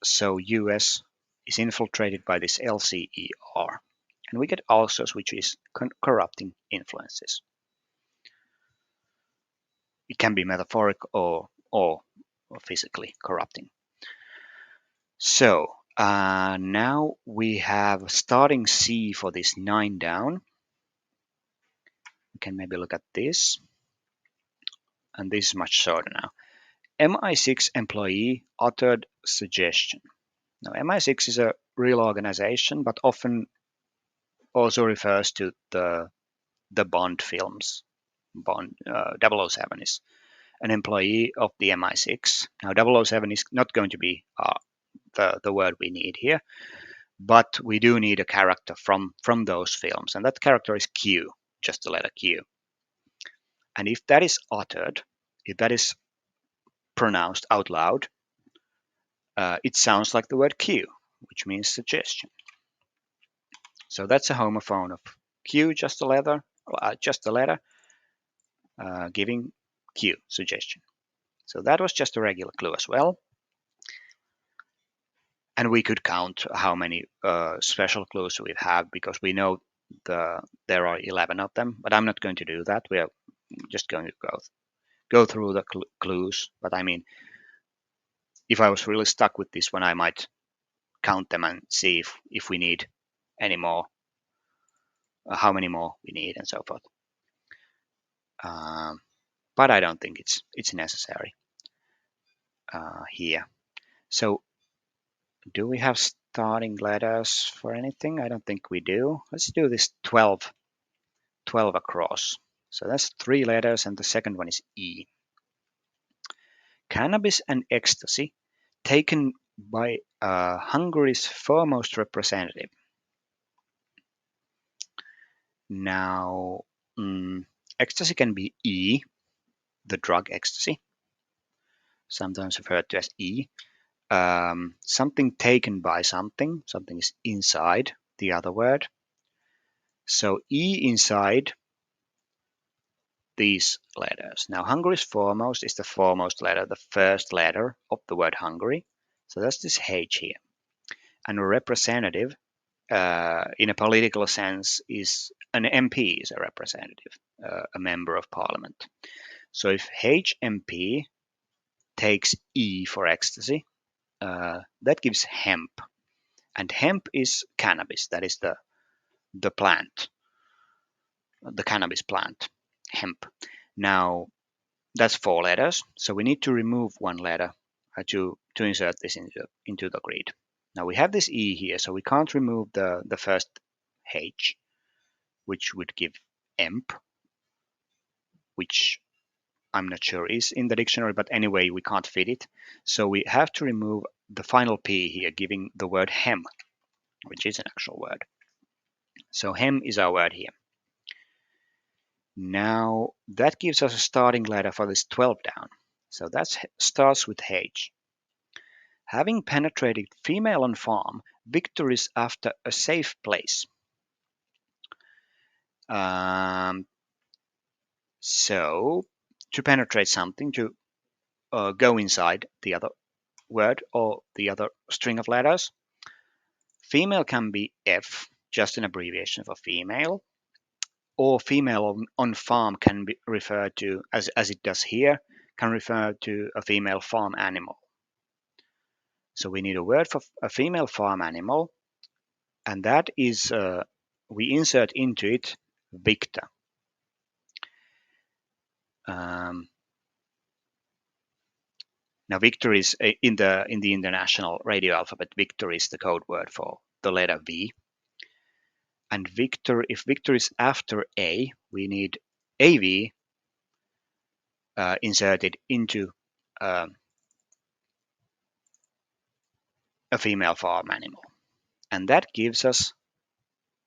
so US is infiltrated by this LCER. And we get ulcers, which is corrupting influences. It can be metaphoric or physically corrupting. So now we have starting C for this 9 down. We can maybe look at this. And this is much shorter now. MI6 employee uttered suggestion. Now MI6 is a real organization, but often also refers to the Bond films. Bond 007 is an employee of the MI6. Now 007 is not going to be the word we need here, but we do need a character from those films, and that character is Q, just the letter Q. And if that is uttered, if that is pronounced out loud, it sounds like the word Q, which means suggestion. So that's a homophone of Q, just a letter, giving Q, suggestion. So that was just a regular clue as well. And we could count how many special clues we have, because we know there are 11 of them, but I'm not going to do that. We are just going to go through the clues. But I mean, if I was really stuck with this one, I might count them and see if we need any more, how many more we need, and so forth. But I don't think it's necessary here. So do we have starting letters for anything? I don't think we do. Let's do this 12 across. So that's 3 letters, and the second one is E. Cannabis and ecstasy, taken by Hungary's foremost representative. Now, ecstasy can be E, the drug ecstasy, sometimes referred to as E. Something taken by something is inside the other word. So E inside these letters. Now, Hungary's foremost is the foremost letter, the first letter of the word Hungary. So that's this H here. And a representative, in a political sense, is an MP is a representative, a member of parliament. So if HMP takes E for ecstasy, that gives hemp. And hemp is cannabis. That is the plant, the cannabis plant, hemp. Now, that's 4 letters, so we need to remove 1 letter to insert this into the grid. Now we have this E here, so we can't remove the first H, which would give emp, which I'm not sure is in the dictionary, but anyway, we can't fit it. So we have to remove the final P here, giving the word hem, which is an actual word. So hem is our word here. Now that gives us a starting letter for this 12 down. So that starts with H. Having penetrated female on farm, Victor is after a safe place. So to penetrate something, to go inside the other word or the other string of letters. Female can be F, just an abbreviation for female, or female on farm can be referred to, as it does here, can refer to a female farm animal. So we need a word for a female farm animal, and that is, we insert into it Victor. Now Victor is in the international radio alphabet. Victor is the code word for the letter V. And Victor, if Victor is after A, we need AV inserted into a female farm animal. And that gives us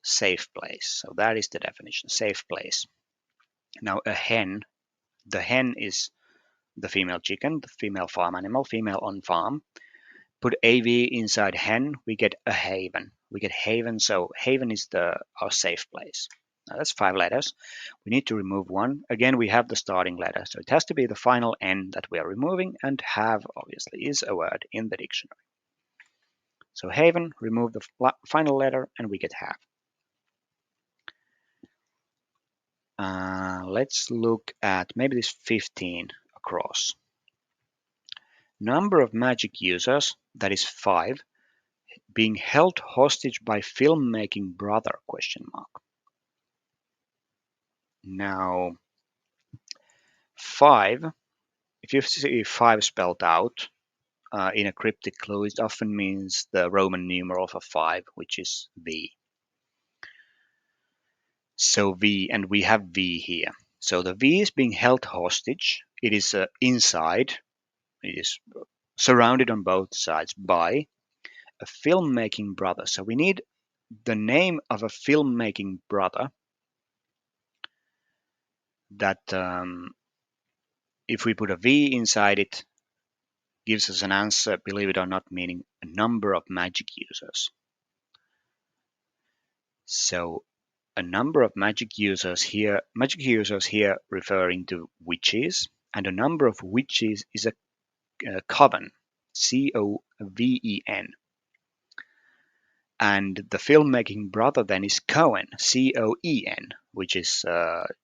safe place. So that is the definition, safe place. Now a hen, the hen is the female chicken, the female farm animal, female on farm. Put AV inside hen, we get a haven. We get haven, so haven is our safe place. Now that's 5 letters. We need to remove 1. Again, we have the starting letter, so it has to be the final N that we are removing, and have obviously is a word in the dictionary. So haven, remove the final letter, and we get have. Let's look at maybe this 15 across. Number of magic users, that is 5, being held hostage by filmmaking brother, ? Now, 5, if you see 5 spelled out in a cryptic clue, it often means the Roman numeral for 5, which is V. So V, and we have V here. So the V is being held hostage. It is inside. It is surrounded on both sides by a filmmaking brother. So we need the name of a filmmaking brother that, if we put a V inside it, gives us an answer, believe it or not, meaning a number of magic users. So a number of magic users here referring to witches, and a number of witches is a coven, C-O-V-E-N. And the filmmaking brother then is Cohen, C-O-E-N, which is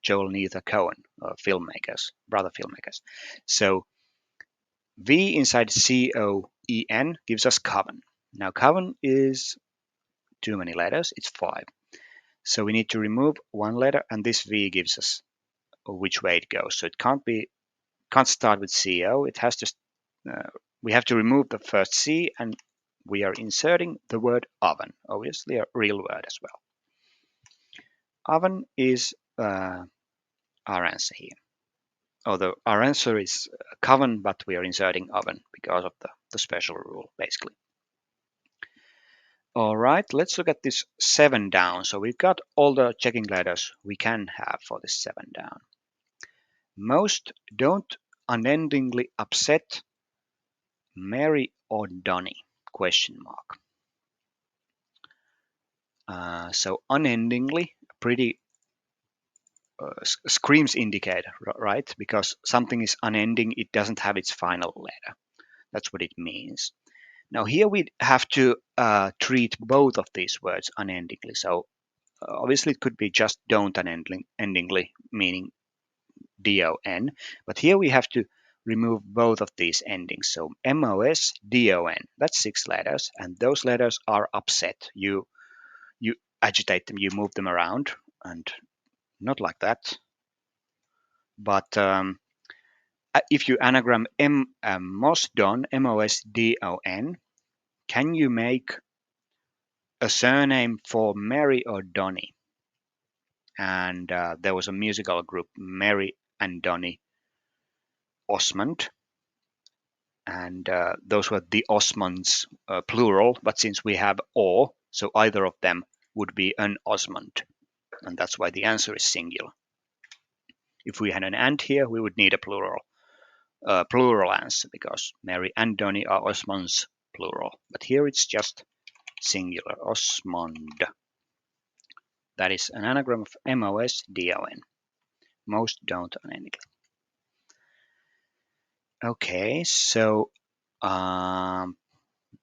Joel and Ethan Cohen, filmmakers, brother filmmakers. So V inside C-O-E-N gives us coven. Now coven is too many letters, it's 5. So we need to remove 1 letter, and this V gives us which way it goes. So it can't start with CO. It has to. We have to remove the first C, and we are inserting the word oven. Obviously, a real word as well. Oven is our answer here. Although our answer is coven, but we are inserting oven because of the special rule, basically. All right, let's look at this 7 down. So we've got all the checking letters we can have for this 7 down. Most don't unendingly upset Mary or Donny? Question mark. So unendingly, pretty screams indicate, right? Because something is unending, it doesn't have its final letter. That's what it means. Now here we have to treat both of these words unendingly. So obviously it could be just don't unendingly, meaning don, but here we have to remove both of these endings. So mos, don, that's 6 letters, and those letters are upset. You agitate them, you move them around, and not like that. But if you anagram mosdon, mosdon, can you make a surname for Mary or Donny? And there was a musical group, Mary and Donny Osmond, and those were the Osmonds, plural. But since we have or, so either of them would be an Osmond, and that's why the answer is singular. If we had an and here, we would need a plural answer because Mary and Donny are Osmonds, plural. But here it's just singular, Osmond. That is an anagram of MOS-DON. Most don't unendingly. Okay, so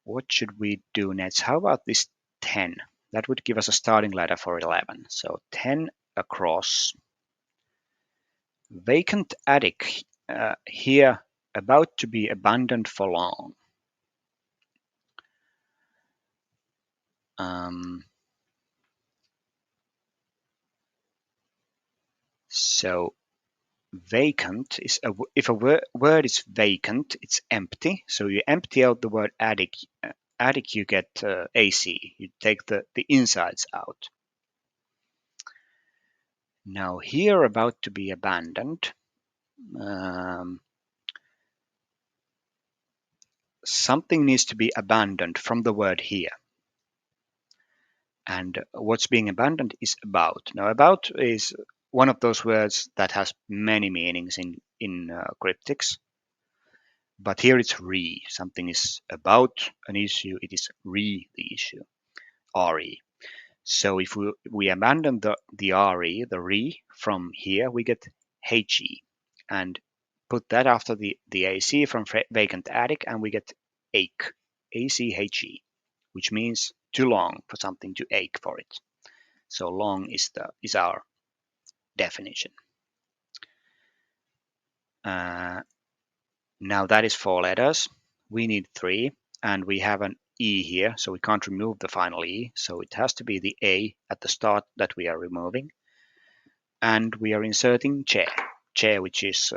what should we do next? How about this 10? That would give us a starting letter for 11. So 10 across. Vacant attic here, about to be abandoned for long. So vacant is if a word is vacant, it's empty. So you empty out the word attic. Attic, you get AC. You take the insides out. Now here, about to be abandoned. Something needs to be abandoned from the word here. And what's being abandoned is about. Now about is one of those words that has many meanings in cryptics. But here it's re. Something is about an issue, it is re the issue. Re. So if we abandon the re, the re from here, we get he. And put that after the ac from vacant attic, and we get ache. ACHE, which means too long for something, to ache for it. So long is our definition. Now that is 4 letters. We need 3, and we have an E here, so we can't remove the final E. So it has to be the A at the start that we are removing. And we are inserting Che, which is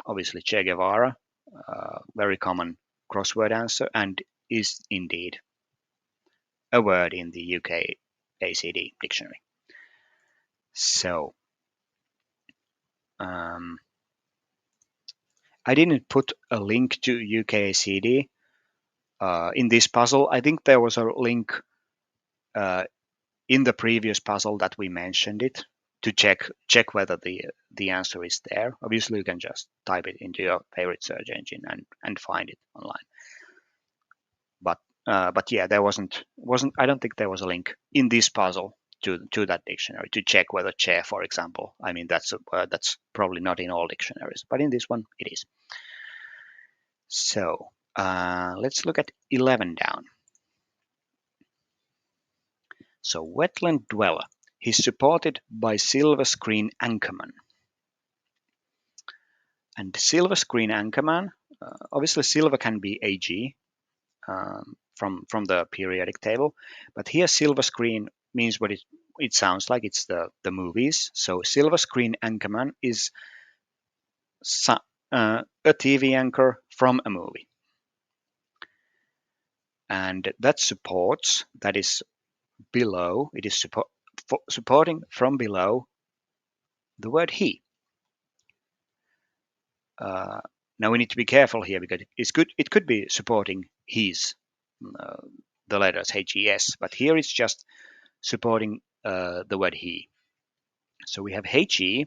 obviously Che Guevara, very common crossword answer, and is indeed a word in the UK ACD dictionary. So I didn't put a link to UK ACD in this puzzle. I think there was a link in the previous puzzle that we mentioned it to check whether the answer is there. Obviously, you can just type it into your favorite search engine and find it online. But yeah, there wasn't. I don't think there was a link in this puzzle to that dictionary to check whether chair, for example. I mean, that's a word that's probably not in all dictionaries, but in this one it is. So let's look at 11 down. So wetland dweller. He's supported by silver screen anchorman. And silver screen anchorman, obviously silver can be AG from the periodic table, but here silver screen means what it sounds like. It's the movies. So silver screen anchorman is a TV anchor from a movie. And that supports, that is below, it is supporting from below the word he. Now we need to be careful here because it could be supporting his, uh, the letters HES, but here it's just supporting the word he. So we have HE,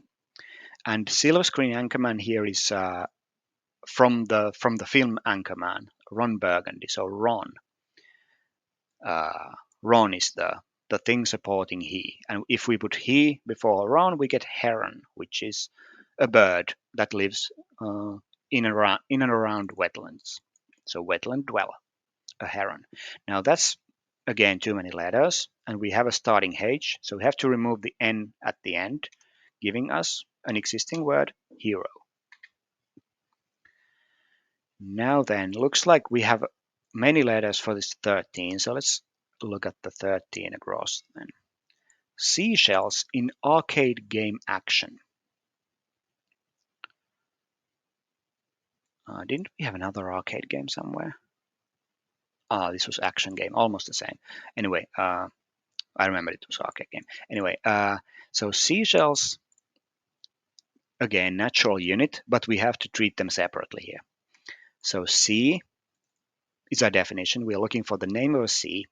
and Silver Screen Anchorman here is from the film Anchorman, Ron Burgundy. So Ron, uh, Ron is the thing supporting he, and if we put he before Ron, we get heron, which is a bird that lives in and around wetlands. So wetland dweller, a heron. Now that's again too many letters, and we have a starting H, so we have to remove the N at the end, giving us an existing word, hero. Now then, looks like we have many letters for this 13, so let's look at the 13 across then. Seashells in arcade game action. Didn't we have another arcade game somewhere? This was action game, almost the same. Anyway, I remember it was arcade game. Anyway, so seashells, again, natural unit, but we have to treat them separately here. So sea is our definition. We are looking for the name of a sea.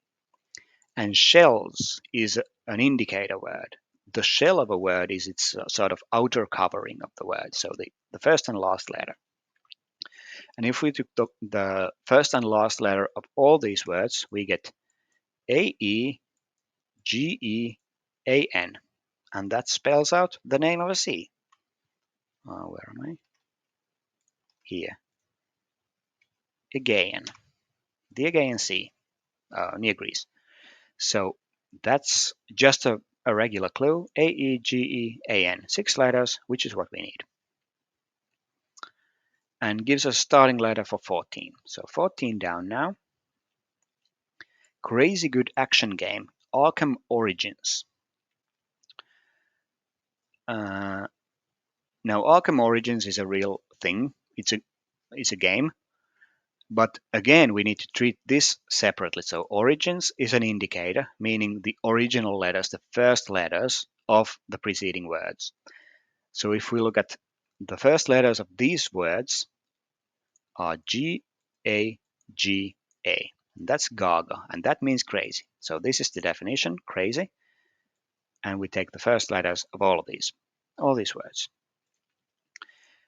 And shells is an indicator word. The shell of a word is its sort of outer covering of the word, so the first and last letter. And if we took the first and last letter of all these words, we get AEGEAN, and that spells out the name of a sea. Where am I? Here. Aegean. The Aegean Sea, near Greece. So that's just a regular clue, AEGEAN, 6 letters, which is what we need. And gives us a starting letter for 14. So 14 down now. Crazy good action game, Arkham Origins. Now Arkham Origins is a real thing. It's a game, but again we need to treat this separately. So Origins is an indicator, meaning the original letters, the first letters of the preceding words. So if we look at the first letters of these words are G, A, G, A. And that's Gaga, and that means crazy. So this is the definition, crazy. And we take the first letters of all these words.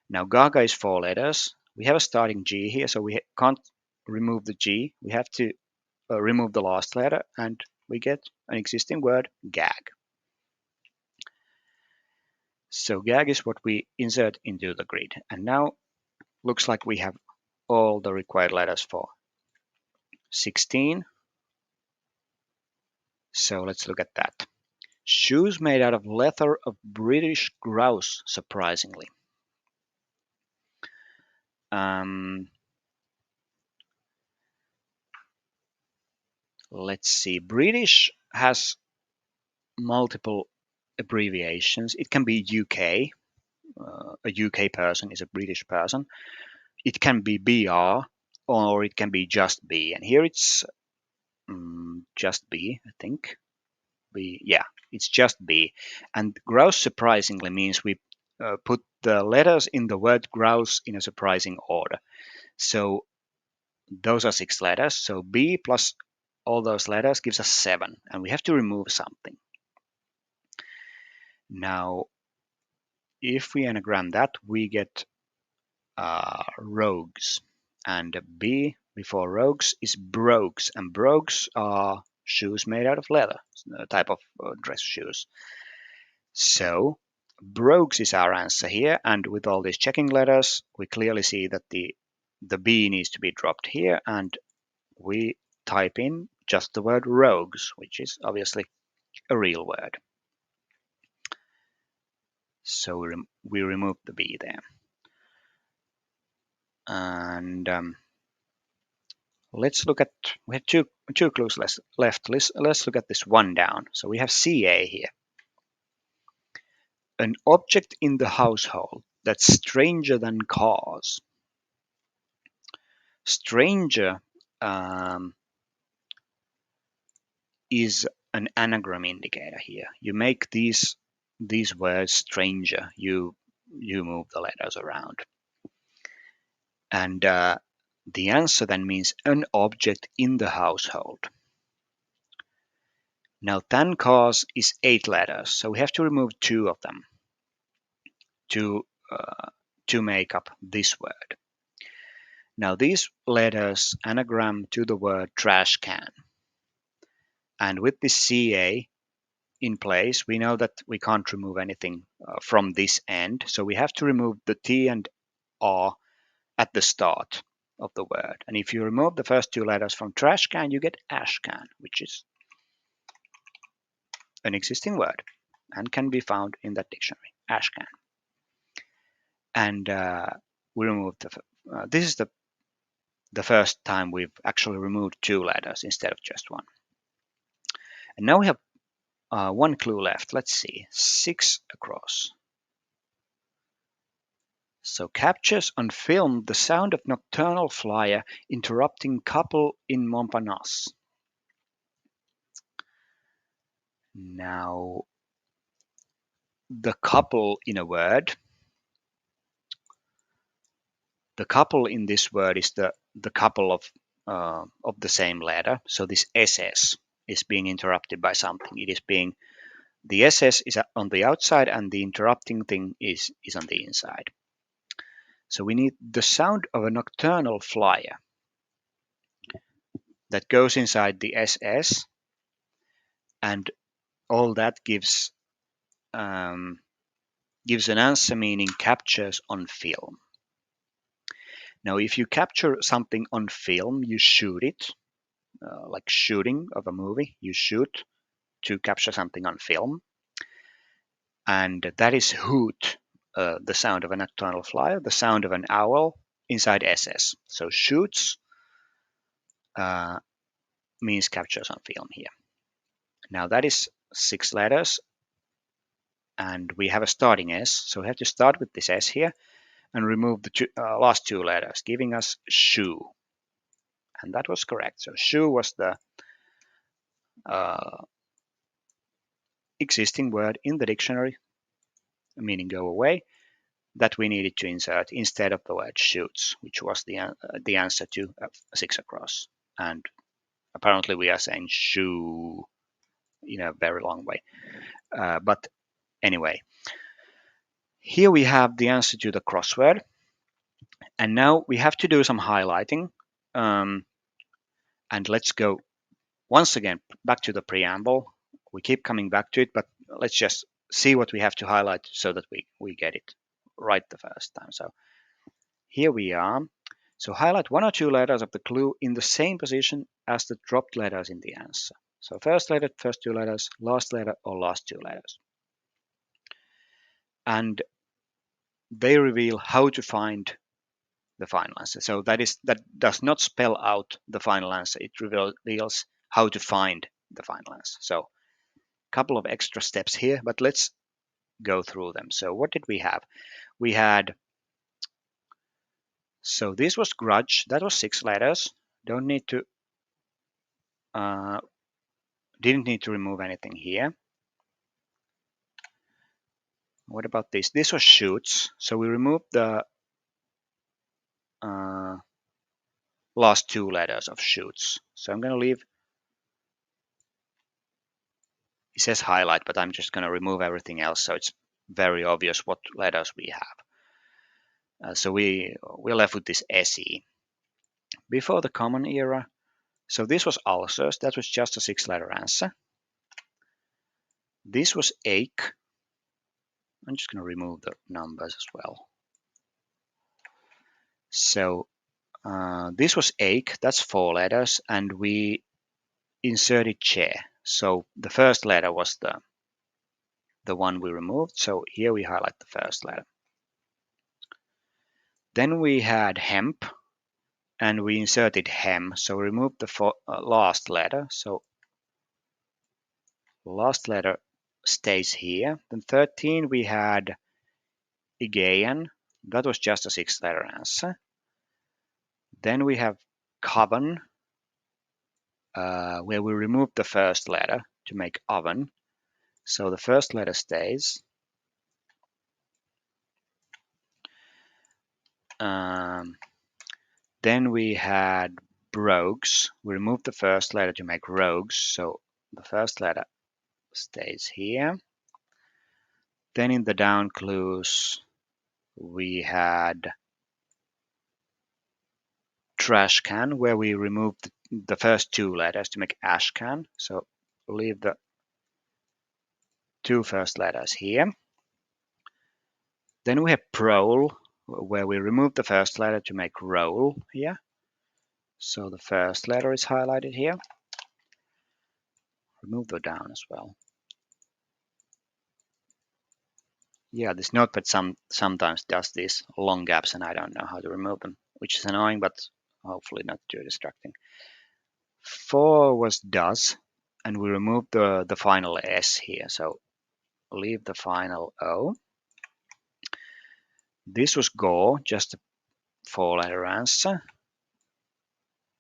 Now Gaga is 4 letters. We have a starting G here, so we can't remove the G. We have to remove the last letter, and we get an existing word, gag. So gag is what we insert into the grid. And now looks like we have all the required letters for 16. So let's look at that. Shoes made out of leather of British grouse, surprisingly. Let's see. British has multiple abbreviations. It can be UK. A UK person is a British person. It can be BR, or it can be just B. And here it's just B, I think. B, yeah, it's just B. And grouse surprisingly means we put the letters in the word grouse in a surprising order. So those are 6 letters. So B plus all those letters gives us 7, and we have to remove something. Now, if we anagram that, we get rogues, and B before rogues is brogues, and brogues are shoes made out of leather, a type of dress shoes. So brogues is our answer here, and with all these checking letters, we clearly see that the B needs to be dropped here, and we type in just the word rogues, which is obviously a real word. So we remove the B there. And let's look at, we have two clues left. Let's look at this one down. So we have CA here. An object in the household that's stranger than cars. Stranger is an anagram indicator here. You make these these words stranger, you move the letters around. And the answer then means an object in the household. Now tan cause is 8 letters, so we have to remove 2 of them to make up this word. Now these letters anagram to the word trash can. And with this CA in place, we know that we can't remove anything from this end. So we have to remove the T and R at the start of the word. And if you remove the first 2 letters from trash can, you get ash can, which is an existing word and can be found in that dictionary, ash can. And we removed this is the first time we've actually removed 2 letters instead of just 1. And now we have 1 clue left. Let's see, 6 across. So captures on film the sound of nocturnal flyer interrupting couple in Montparnasse. Now, the couple in a word, the couple in this word is the couple of the same letter. So this SS is being interrupted by something. It is being, the SS is on the outside and the interrupting thing is on the inside. So we need the sound of a nocturnal flyer that goes inside the SS, and all that gives an answer meaning captures on film. Now, if you capture something on film, you shoot it, like shooting of a movie. You shoot to capture something on film, and that is hoot, the sound of a nocturnal flyer, the sound of an owl inside SS. So shoots means captures on film here. Now that is 6 letters, and we have a starting S, so we have to start with this S here and remove the last 2 letters, giving us shoe. And that was correct. So shoe was the existing word in the dictionary, meaning go away, that we needed to insert instead of the word shoots, which was the answer to 6 across. And apparently we are saying shoe in a very long way. But anyway, here we have the answer to the crossword. And now we have to do some highlighting. And let's go once again back to the preamble. We keep coming back to it, but let's just see what we have to highlight so that we get it right the first time. So here we are. So highlight 1 or 2 letters of the clue in the same position as the dropped letters in the answer. So first letter, first 2 letters, last letter, or last 2 letters. And they reveal how to find the final answer. So that does not spell out the final answer. It reveals how to find the final answer. So a couple of extra steps here, but let's go through them. So what did we have? We had, so this was grudge. That was 6 letters. Didn't need to remove anything here. What about this? This was shoots. So we removed the last 2 letters of shoots. So I'm going to leave, it says highlight, but I'm just going to remove everything else so it's very obvious what letters we have. So we're left with this SE. Before the common era, so this was ulcers. That was just a 6-letter answer. This was ache. I'm just going to remove the numbers as well. So this was ache. That's 4 letters, and we inserted chair. So the first letter was the one we removed. So here we highlight the first letter. Then we had hemp, and we inserted hem. So we removed the last letter. So last letter stays here. Then 13 we had Aegean. That was just a 6-letter answer. Then we have coven, where we removed the first letter to make oven. So the first letter stays. Then we had rogues. We removed the first letter to make rogues, so the first letter stays here. Then in the down clues, we had trash can, where we removed the first two letters to make ash can. So leave the two first letters here. Then we have prole, where we removed the first letter to make roll here. So the first letter is highlighted here. Remove the down as well. Yeah, this notepad sometimes does these long gaps and I don't know how to remove them, which is annoying, but hopefully not too distracting. 4 was does, and we removed the final S here, so leave the final O. This was go, just a 4-letter answer.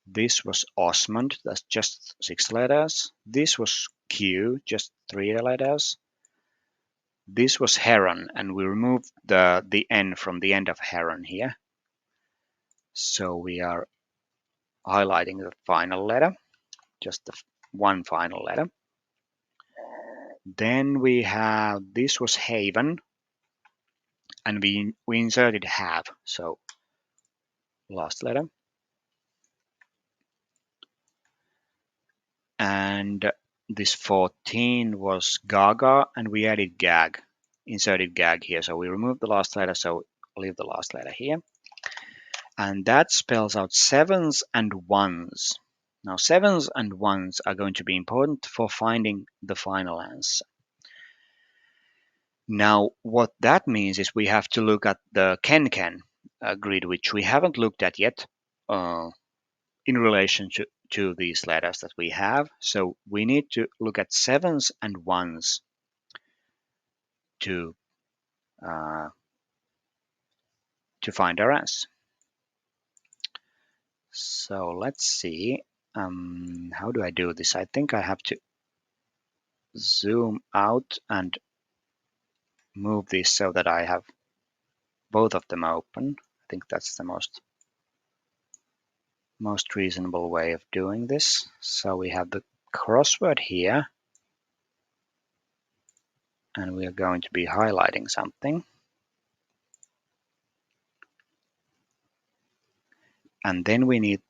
This was Osmond, that's just 6 letters. This was Q, just 3 letters. This was Heron, and we removed the N from the end of Heron here. So we are highlighting the final letter, just the one final letter. Then we have, this was Haven, and we inserted have, so last letter. And this 14 was Gaga, and we added gag, inserted gag here. So we removed the last letter, so leave the last letter here. And that spells out 7s and 1s. Now 7s and 1s are going to be important for finding the final answer. Now what that means is we have to look at the KenKen grid, which we haven't looked at yet in relation to these letters that we have. So we need to look at 7s and 1s to find our answer. So let's see. How do I do this? I think I have to zoom out and move this so that I have both of them open. I think that's the most reasonable way of doing this. So we have the crossword here, and we are going to be highlighting something. And then we need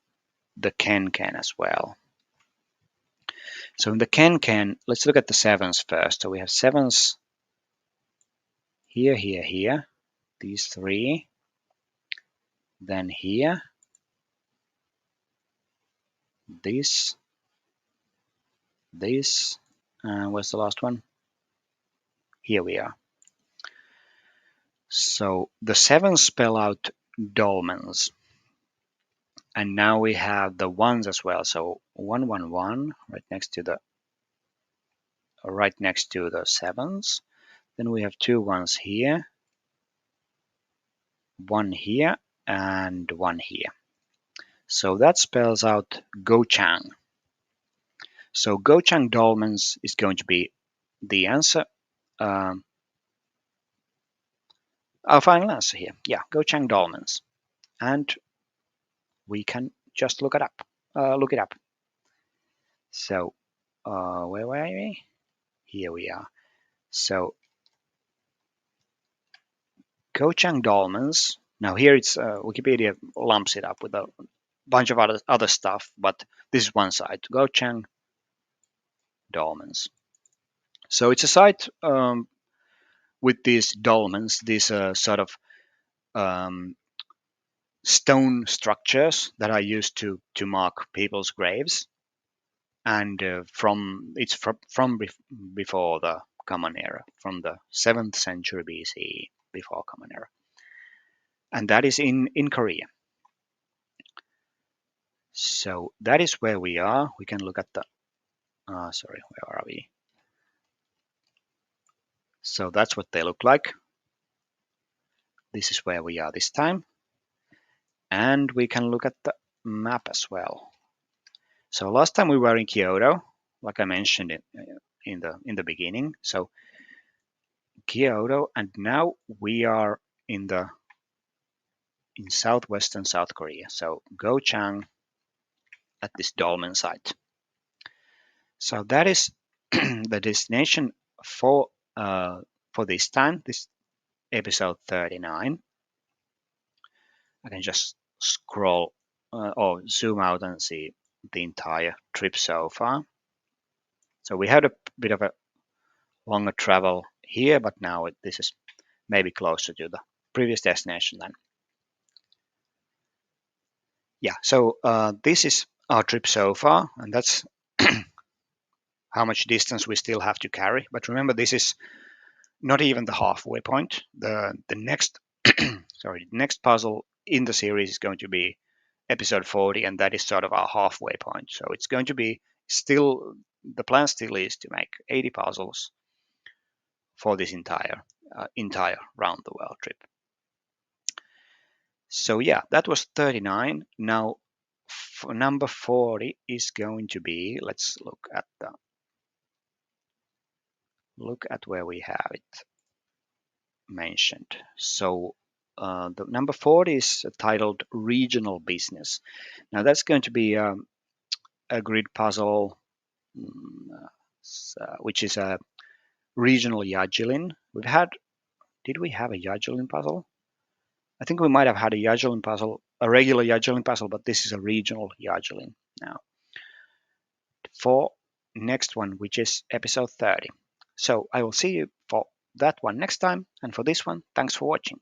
the KenKen as well. So in the KenKen, let's look at the 7s first. So we have 7s here, here, here, these 3, then here, this, where's the last one? Here we are. So the 7s spell out dolmens. And now we have the 1s as well. So 1, 1, 1, right next to the 7s. Then we have 2 1s here, 1 here, and 1 here. So that spells out Gochang. So Gochang dolmens is going to be the answer. Our final answer here. Yeah, Gochang dolmens. And we can just look it up. So where were we? Here we are. So Gochang dolmens. Now here it's Wikipedia lumps it up with a bunch of other stuff, but this is one site, Gochang dolmens. So it's a site with these dolmens, these sort of stone structures that are used to mark people's graves, and it's from before the Common Era, from the 7th century BCE, before Common Era, and that is in Korea. So that is where we are. We can look at the sorry, where are we? So that's what they look like. This is where we are this time, and we can look at the map as well. So last time we were in Kyoto, like I mentioned in the beginning. So Kyoto, and now we are in the in southwestern South Korea. So Gochang at this dolmen site. So that is the destination for this time, this episode 39. I can just scroll or zoom out and see the entire trip so far. So we had a bit of a longer travel here, but now this is maybe closer to the previous destination then. Yeah, so this is our trip so far, and that's how much distance we still have to carry. But remember, this is not even the halfway point. The next next puzzle in the series is going to be episode 40, and that is sort of our halfway point. So it's going to be still, the plan still is to make 80 puzzles for this entire round the world trip. So yeah, that was 39. Now for number 40 is going to be, let's look at where we have it mentioned. So the number 40 is titled Regional Business. Now that's going to be a grid puzzle, which is a regional Yagilin. Did we have a Yagilin puzzle? I think we might have had a Yagilin puzzle, a regular Yagilin puzzle, but this is a regional Yagilin now. For next one, which is episode 30. So I will see you for that one next time, and for this one, thanks for watching.